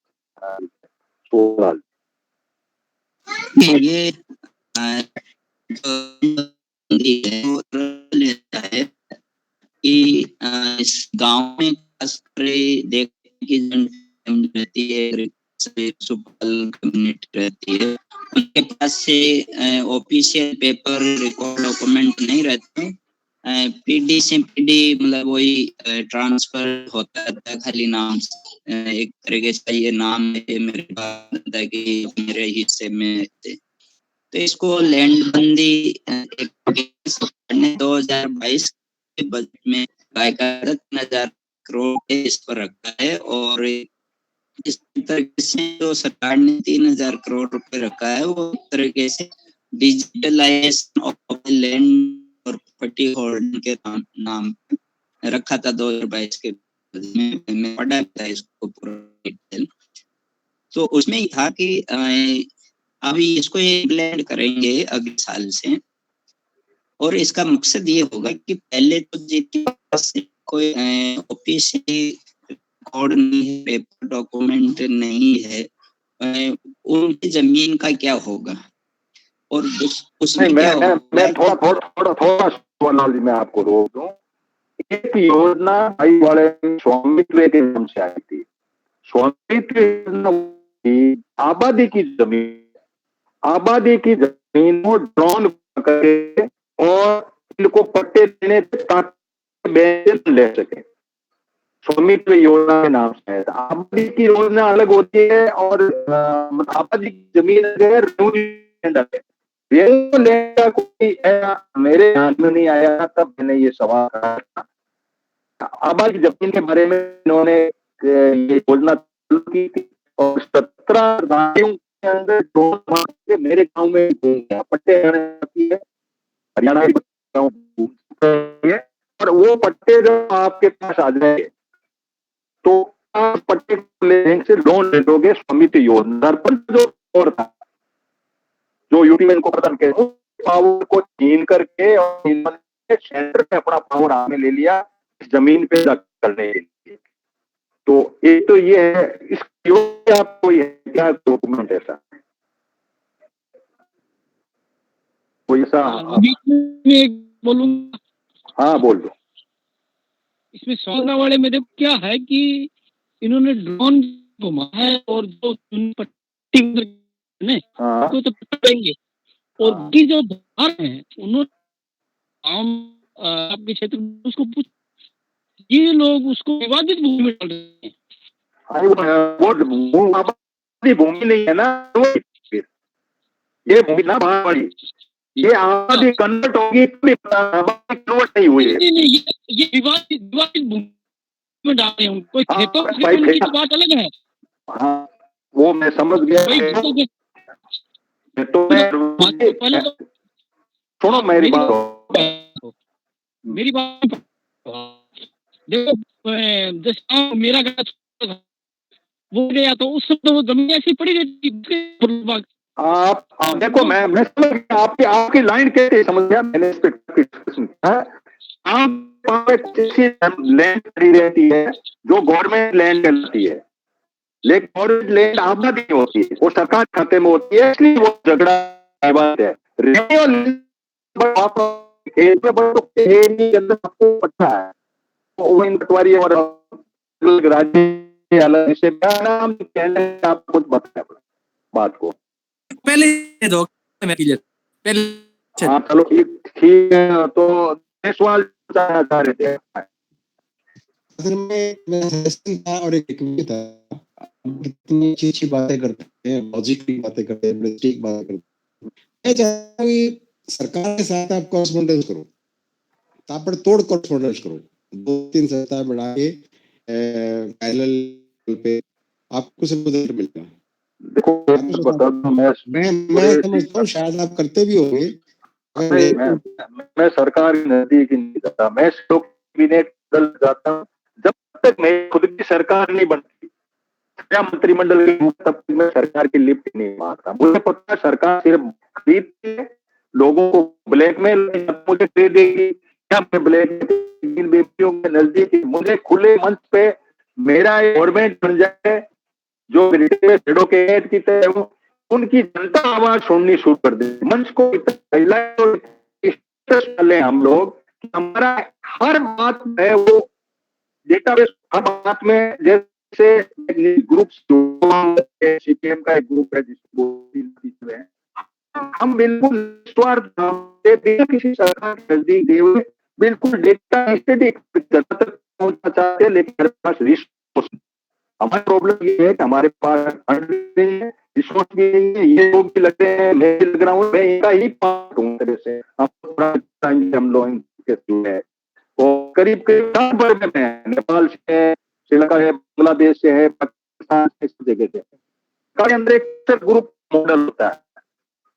सोनल ये लेता है कि इस गांव में खासकर देखने की रहती है, कम्युनिटी रहती है, उनके पास से ऑफिशियल पेपर रिकॉर्ड डॉक्यूमेंट नहीं रहते। पीडी से पीडी मतलब वही ट्रांसफर होता था खाली नाम, एक तरीके से ये नाम है मेरे दादा की मेरे हिस्से में थे। तो इसको लैंड बंदी 2022 के बजट में 3,000 करोड़ इस पर रखा है और इस तरीके से जो सरकार ने 3,000 करोड़ रुपए रखा है वो एक तरीके से डिजिटलाइजेशन ऑफ लैंड और प्रॉपर्टी होल्डिंग के नाम रखा था 2022 के में पढ़ा था इसको पूरा डिटेल। तो उसमें ही था कि अभी इसको इम्प्लीमेंट करेंगे अगले साल से और इसका मकसद ये होगा कि पहले तो जिनके पास कोई ऑफिशियल रिकॉर्ड नहीं है, पेपर डॉक्यूमेंट नहीं है, उनकी जमीन का क्या होगा और उसमें नहीं, क्या होगा? मैं थोड़ा सोनाली में आपको रोक दूं। एक योजना भाई वाले स्वामित्व के नाम से आई थी। स्वामित्व योजना की आबादी की जमीन को ड्रोन करके और इनको पट्टे देने ताकि बैंक ले सके। स्वामित्व योजना के नाम से है। आबादी की योजना अलग होती है और आबादी की जमीन अगर लैंड का कोई मेरे ध्यान में नहीं आया, तब मैंने ये सवाल करा। आबादी जमीन के बारे में इन्होंने ये योजना चालू की थी और 17 गाड़ियों के अंदर मेरे गांव में पट्टे है, हरियाणा और वो पट्टे जब आपके पास आ जाएंगे तो आप पट्टे बैंक से लोन ले दोगे स्वामित्व योजना पर। जो और था जो यूपी में इनको प्रदान किया, उस पावर को छीन करके और इन्होंने सेंटर में अपना पावर हाथ में ले लिया इस जमीन पे करने के लिए। तो एक तो ये है, इस आपको ये क्या डॉक्यूमेंट ऐसा कोई ऐसा? बोलूंगा, हाँ बोल दो। इसमें सोना वाले में देखो क्या है कि इन्होंने ड्रोन घुमाया है और जो पट्टी ने हाँ। तो पकड़ेंगे और की जो धार है उन्होंने आपके क्षेत्र में उसको पूछ, ये लोग उसको विवादित भूमि में डाल रहे हैं। वो आबादी भूमि नहीं है ना, ये भूमि ना भाड़ी, ये आबादी कन्वर्ट होगी, कन्वर्ट नहीं हुई है। नहीं, ये विवादित भूमि में डाल रहे हैं। कोई खेतों की तो बात अलग है। हाँ, वो मैं समझ गया। तो सुनो मेरी बात देखो, जैसे मेरा घर वो गया तो उस समय तो वो जमीन ऐसी पड़ी रहती। आप देखो, मैं समझ गया आपकी लाइन कैसे समझ गया मैंने। इस पे आप लैंड खड़ी रहती है जो गवर्नमेंट लैंड कहलाती है, लेकिन गवर्नमेंट लैंड आबादी नहीं होती है, वो सरकार खाते में होती है, इसलिए वो झगड़ा बात है। आपको पता है पटवारी और राज्य अलग से आप कुछ बताए बात को पहले दो पहले। हाँ चलो ठीक है। तो सवाल चाह रहे थे असल में था और एक था, इतनी अच्छी बातें करते हैं, लॉजिक की बातें करते हैं, ठीक बातें करते हैं। मैं चाहता हूँ सरकार के साथ आप कॉरेस्पॉन्डेंस करो, ताबड़तोड़ कॉरेस्पॉन्डेंस करो, 2-3 सप्ताह बढ़ा के पैरेलल पे आपको सब रिजल्ट मिलेगा। देखो मैं समझता हूँ शायद आप करते भी होंगे। मैं सरकार के नजदीक नहीं जाता, मैं कैबिनेट दल जाता हूँ। जब तक मैं खुद की सरकार नहीं बनती या मंत्रिमंडल की, तब तक मैं सरकार की लिफ्ट नहीं मारता। मुझे पता है सरकार सिर्फ खरीदती है, लोगों को ब्लैकमेल मुझे दे देगी या मैं ब्लैकमेल बेटियों के नजदीक मुझे खुले मंच पे मेरा गवर्नमेंट बन जाए जो भेड़ों के ऐड की तरह, उनकी जनता आवाज सुननी शुरू कर दे। मंच को इतना हम लोग, हमारा हर बात है वो डेटाबेस, हर बात में जैसे ग्रुप सीपीएम का एक ग्रुप है जिसको हम बिल्कुल किसी सरकार के नजदीक दे हुए बिल्कुल डेटा स्टडी तक पहुंचना चाहते हैं, लेकिन हमारे पास रिसोर्स, हमारी प्रॉब्लम ये है कि हमारे पास फंड नहीं है, रिसोर्स भी नहीं है। ये लोग भी लगते हैं, मैं भी लग रहा हूँ, मैं इनका ही पार्ट हूँ तरह से। हम लोग है और करीब भर में है, नेपाल से है, श्रीलंका है, बांग्लादेश से है, पाकिस्तान से, इस जगह से के अंदर एक ग्रुप मॉडल होता है।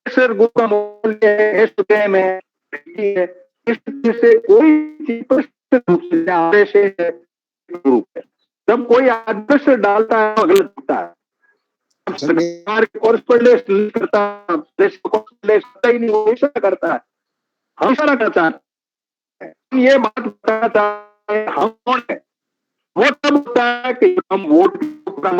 सर ग्रुप का मॉडल है, इससे कोई ग्रुप है, जब कोई आदर्श डालता है तो गलत होता है। सरकार कॉरेस्पॉन्डेंस करता ही नहीं, वो ऐसा करता है। हम इशारा करना चाहते हैं, हम ये बात बताना चाहते हैं हम कौन है। वो तब होता है कि हम वोट के ऊपर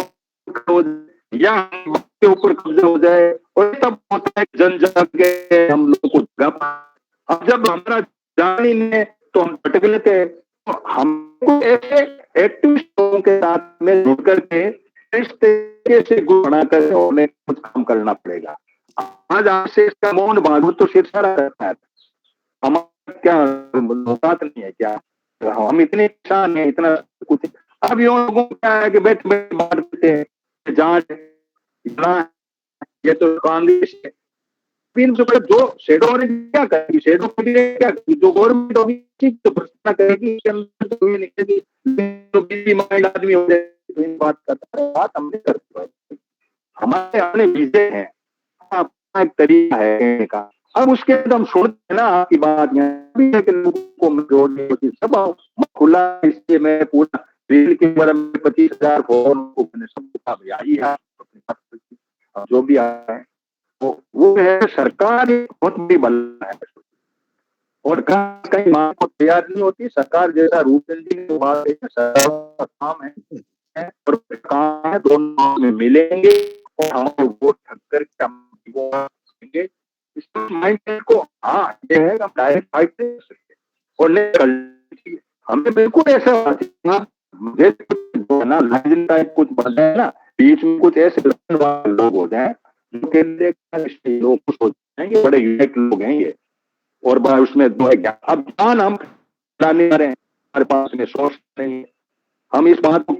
हो जाए या हम वक्त के ऊपर कब्जा हो जाए, और तब होता है जन जाके हम लोगों को जगह पाए। अब जब हमारा जान ही नहीं है तो हम भटक लेते हैं। तो हमको ऐसे एक्टिविस्ट लोगों के साथ में जुड़ करके इस तरीके से गुण बनाकर उन्हें कुछ काम करना पड़ेगा। आज आपसे इसका मौन भागवत तो सिरसारा करता है, हमारा क्या औकात नहीं है क्या, हम इतने किसान हैं, इतना कुछ। अब ये लोगों को क्या है कि बैठ बैठ बात करते हैं जांच इतना, ये तो कांग्रेस है। जो शेडो क्या करेगी, शेडो क्या करेगी, जो गवर्नमेंट होगी ठीक तो प्रश्न करेगी, तो ये लिखेगी तो बीवी माइंड आदमी हो जाए तो इन बात करता है। बात हमने करती, हमारे अपने विजय हैं, अपना एक तरीका है कहने का। अब उसके बाद हम सुनते हैं ना आपकी बात, यहाँ लोगों को जोड़ने की सब खुला, इसलिए मैं पूरा रेल के बारे में 25,000 फोन को मैंने सब कहा भैया आई है अपनी बात, जो भी आया है वो है सरकार बहुत बड़ी बला है, और कहीं मां को तैयार नहीं होती सरकार। जैसा रूप सरकार काम है और काम है, दोनों में मिलेंगे और हम वोट ठक करके हम इस माइंडसेट को, हाँ ये है हम डायरेक्ट फाइट कर सकते और नहीं, हमें बिल्कुल ऐसा मुझे ना टाइप कुछ बन जाए ना, बीच में कुछ ऐसे लोग हो जाए जो कहते लोग कुछ हो जाएंगे, बड़े यूनिक लोग हैं ये, और बड़ा उसमें दो है क्या। अब जान हम लाने आ रहे हैं, हमारे पास में सोर्स नहीं है, हम इस बात को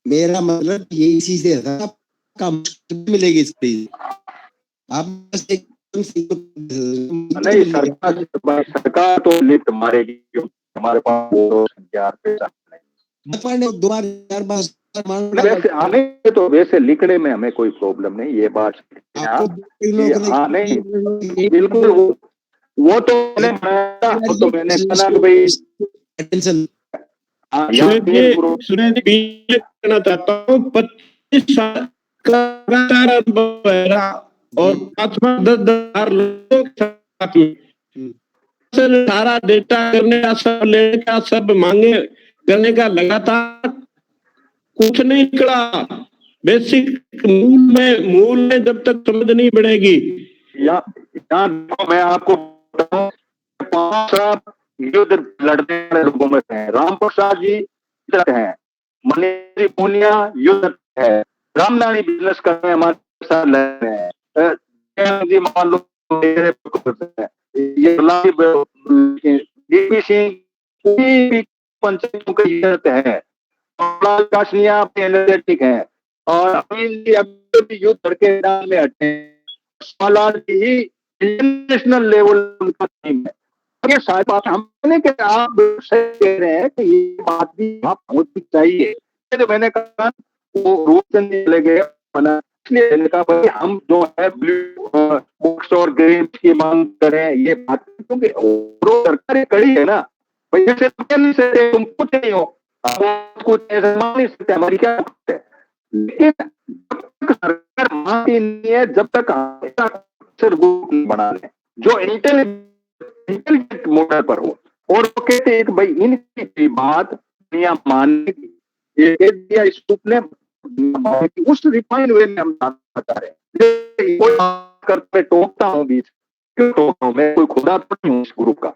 मेरा मतलब यही चीज है, आपका मिलेगी इस चीज आप नहीं। सरकार तो लिफ्ट मारेगी, हमारे पास वैसे आने तो वैसे लिखने में हमें कोई प्रॉब्लम नहीं, ये बात हाँ नहीं बिल्कुल। वो तो मैंने बनाया, वो तो मैंने बना कि भाई कहना चाहता हूँ 25 साल का लगातार अनुभव है और 10,000 लोगों के साथ में सारा डेटा करने का, सब लेने का, सब मांगे करने का, लगातार कुछ नहीं निकला। बेसिक मूल में जब तक समझ नहीं बढ़ेगी। मैं आपको बताऊं, 5 युद्ध लड़ने वाले लोगों में हैं। राम प्रसाद जी हैं, मनीष पूनिया युद्ध है, रामनानी बिजनेस कर रहे हैं, हमारे साथ लड़ रहे हैं जी, मान लो ये डीपी सिंह पंचायतों की युद्ध है, काशनिया एनर्जेटिक है, और अभी युद्ध करके मैदान में हटे ही इंटरनेशनल लेवल उनका टीम है। ये सारी बात हमने कि आप सही कह रहे हैं कि ये बात भी वहां पहुंचनी चाहिए। जो मैंने कहा वो रूपचंद चले गए बना, इसलिए मैंने कहा भाई हम जो है ब्लू बुक्स और ग्रीन की मांग करें ये बात, क्योंकि सरकार कड़ी है ना भाई, जैसे तुम कुछ नहीं हो, कुछ ऐसा मान नहीं सकते, हमारी क्या है। लेकिन जब तक सरकार मानती नहीं है, जब तक बना लें जो इंटेलिजेंट मोटर पर हो, और वो कहते हैं कि भाई इनकी बात दुनिया मानने की, ये कह दिया इस ग्रुप ने, उस रिफाइन वे में हम बता रहे हैं। कोई करते टोकता हूँ बीच, क्यों टोकता हूँ, मैं कोई खुदा तो नहीं हूँ इस ग्रुप का,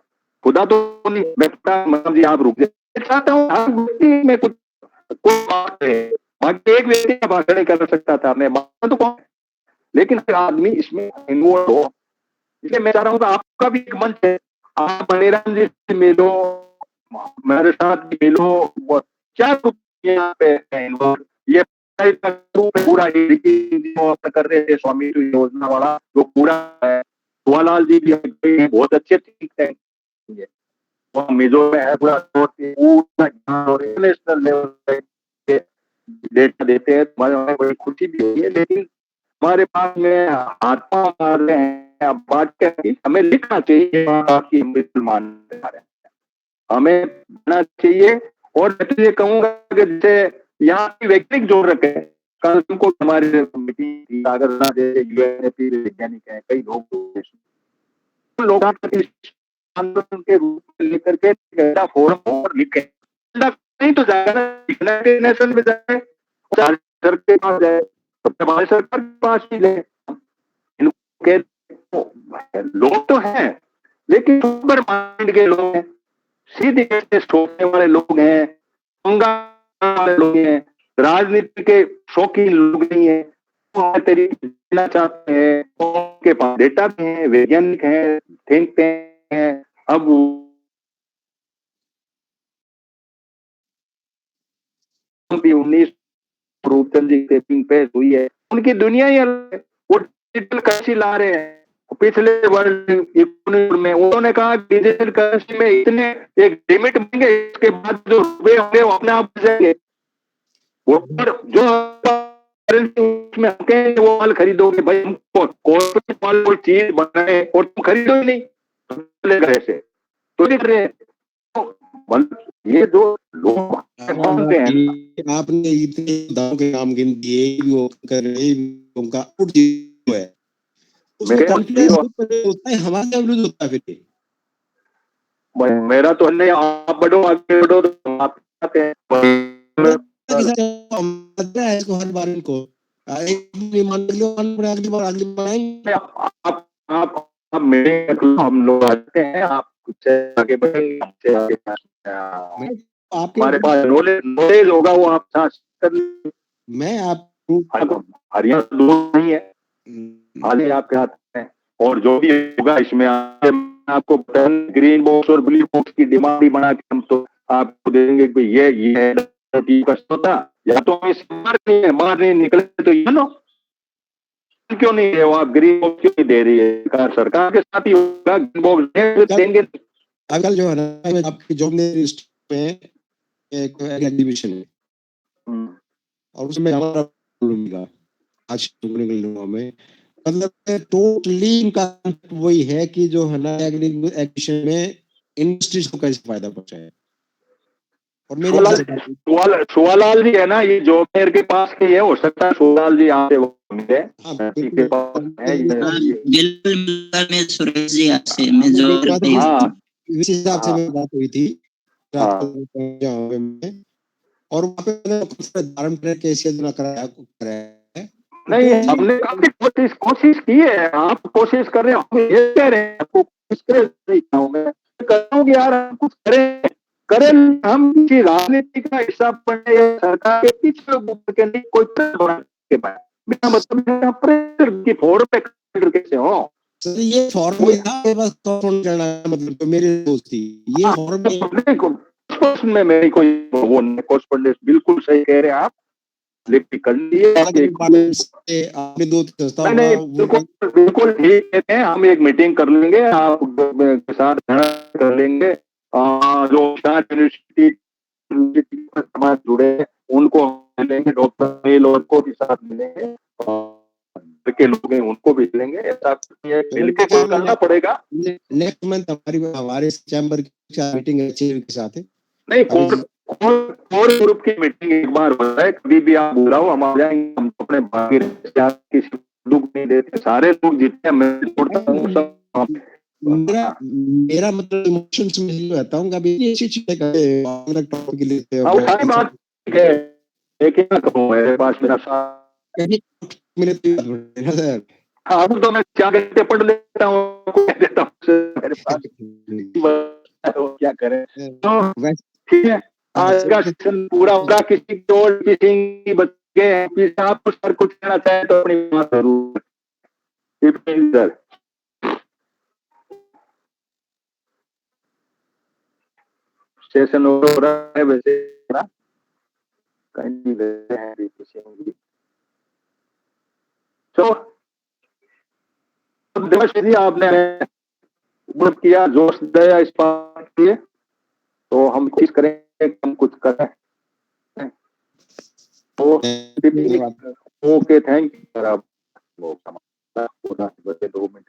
खुदा तो नहीं, मैं मतलब जी आप रुक जाए, चाहता हूँ हर व्यक्ति में कुछ बात है, बाकी एक व्यक्ति का बात नहीं कर सकता था, मैं बात तो कौन, लेकिन हर आदमी इसमें इन्वॉल्व हो। इसलिए मैं चाह रहा हूँ कि आपका भी एक मंच है, आप बनेराम जी से मिलो, मेरे साथ भी मिलो, क्या यहाँ पे इन्वॉल्व, ये पूरा कर रहे थे स्वामी योजना वाला जो पूरा है, कुआलाल जी भी बहुत अच्छे थिंक टैंक है, मिजो में है, पूरा इंटरनेशनल लेवल पे डेटा देते हैं, हमें बड़ी खुशी भी हुई है। लेकिन हमारे पास में हाथ पांव मार रहे हैं, बात क्या है, हमें लिखना चाहिए आपकी मुसलमान, हमें लिखना चाहिए। और मैं तो ये कहूंगा कि जैसे यहाँ की वैज्ञानिक जोड़ रखे हैं, कल को हमारी मीटिंग थी, अगर ना जैसे यूएनएपी वैज्ञानिक हैं, कई लोग आंदोलन के रूप में लेकर के ऐसा फोरम और लिखे, नहीं तो जाएगा ना, यूनाइटेड नेशन में जाए, चार्टर के पास जाए, हमारे सरकार के पास ही ले। इनके लोग तो हैं, लेकिन सुपर माइंड के लोग हैं, सीधी सोचने वाले लोग हैं, वाले लोग हैं, राजनीति के शौकीन लोग नहीं है, तरीके चाहते हैं, उनके पास डेटा भी है, वैज्ञानिक हैं, थिंक टैंक हैं। अब भी 19 रूपचंद जी टेपिंग पे हुई है, उनकी दुनिया ही अलग है। वो डिजिटल करेंसी ला रहे हैं, पिछले वर्ल्ड इकोनॉमी में उन्होंने कहा डिजिटल करेंसी में इतने एक लिमिट बनेंगे, इसके बाद जो रुपए होंगे वो अपने आप जाएंगे। वो जो उसमें वो माल खरीदोगे भाई, हमको कोई माल कोई चीज बनाए और तुम खरीदो ही नहीं, ऐसे तो दिख रहे हैं। ये जो लोग आपने इतने दावों के नाम गिन दिए, वो कर रहे उनका आउट जो है उसमें कॉन्फिडेंस होता है, हमारे विरुद्ध होता है। फिर मेरा तो नहीं, आप बढ़ो आगे बढ़ो तो आप आते हैं इसको हर बार इनको अगली बार आएंगे। आप मेरे हम लोग आते हैं, आप कुछ आगे बढ़ेंगे, हमसे आगे हमारे पास नॉलेज होगा, वो आप कर। मैं आप हरियाणा दूर नहीं है, हाल ही आपके हाथ में, और जो भी होगा इसमें आपको ग्रीन बॉक्स और ब्लू बॉक्स की डिमांड ही बना के हम तो आपको देंगे कि ये कष्ट होता, या तो हम इस मार नहीं निकले तो ये नो क्यों नहीं है, वो आप ग्रीन बॉक्स क्यों नहीं दे रही है, सरकार के साथ ही होगा, ग्रीन बॉक्स देंगे। अगर जो है ना आपकी जॉब में एक एग्जीबिशन है और उसमें हमारा मिला आज में, मतलब टोटली इनका वही है कि जो है ना एग्जीबिशन में इंडस्ट्रीज को कैसे फायदा पहुंचाए। और मेरे सुवालाल जी है ना, ये जो मेयर के पास के है, हो सकता है सुवालाल जी यहाँ से के पास है, बिल्कुल सुरेश जी आपसे मैं जो इस हिसाब से मेरी बात हुई थी और वहाँ पे धार्म कैसे ना कराया नहीं, हमने काफी कोशिश की है, आप कोशिश कर रहे हो, ये कह रहे हैं आपको करूँगी यार, हम कुछ करें हम किसी राजनीति का हिस्सा बने या सरकार के पीछे के नहीं कोई के पाए, मेरा मतलब की फोर पे कैसे हो सर, ये फॉर्म बस करना मतलब तो मेरी दोस्ती ये फॉर्म में मेरी कोई वो नहीं, बिल्कुल सही कह रहे हैं आप, लेकिन कर लिए आपने दो बिल्कुल ठीक कहते हैं, हम एक मीटिंग कर लेंगे, आप के साथ कर लेंगे, जो यूनिवर्सिटी समाज जुड़े हैं उनको मिलेंगे, डॉक्टर मेल और को भी साथ मिलेंगे, के लोग हैं उनको भी लेंगे, ऐसा मिलकर करना पड़ेगा। नेक्स्ट मंथ हमारे चैम्बर की मीटिंग है के साथ है, नहीं कोर ग्रुप की मीटिंग एक बार हो रहा है, कभी भी आप बुलाओ हम आ जाएंगे, हम अपने भागी किसी दुख नहीं देते, सारे लोग जितने मैं छोड़ता हूँ सब मेरा मतलब इमोशंस में रहता हूँ, कभी ऐसी चीजें टॉपिक लेते हैं सारी बात है, लेकिन क्या कहूँ मेरे पास मेरा मिले सर, अब तो मैं 4 घंटे पढ़ लेता हूँ, देता हूँ मेरे पास क्या करें, तो ठीक है आज का सेशन पूरा होगा, किसी की और किसी की बच गए, आप सर कुछ कहना चाहे तो अपनी बात जरूर सर। सेशन हो रहा है वैसे कहीं हैं, तो देवाश्री आपने किया, जोश दिया इस बात के लिए, तो हम कोशिश करेंगे हम कुछ करें। ओके थैंक यू सर, आप 2 मिनट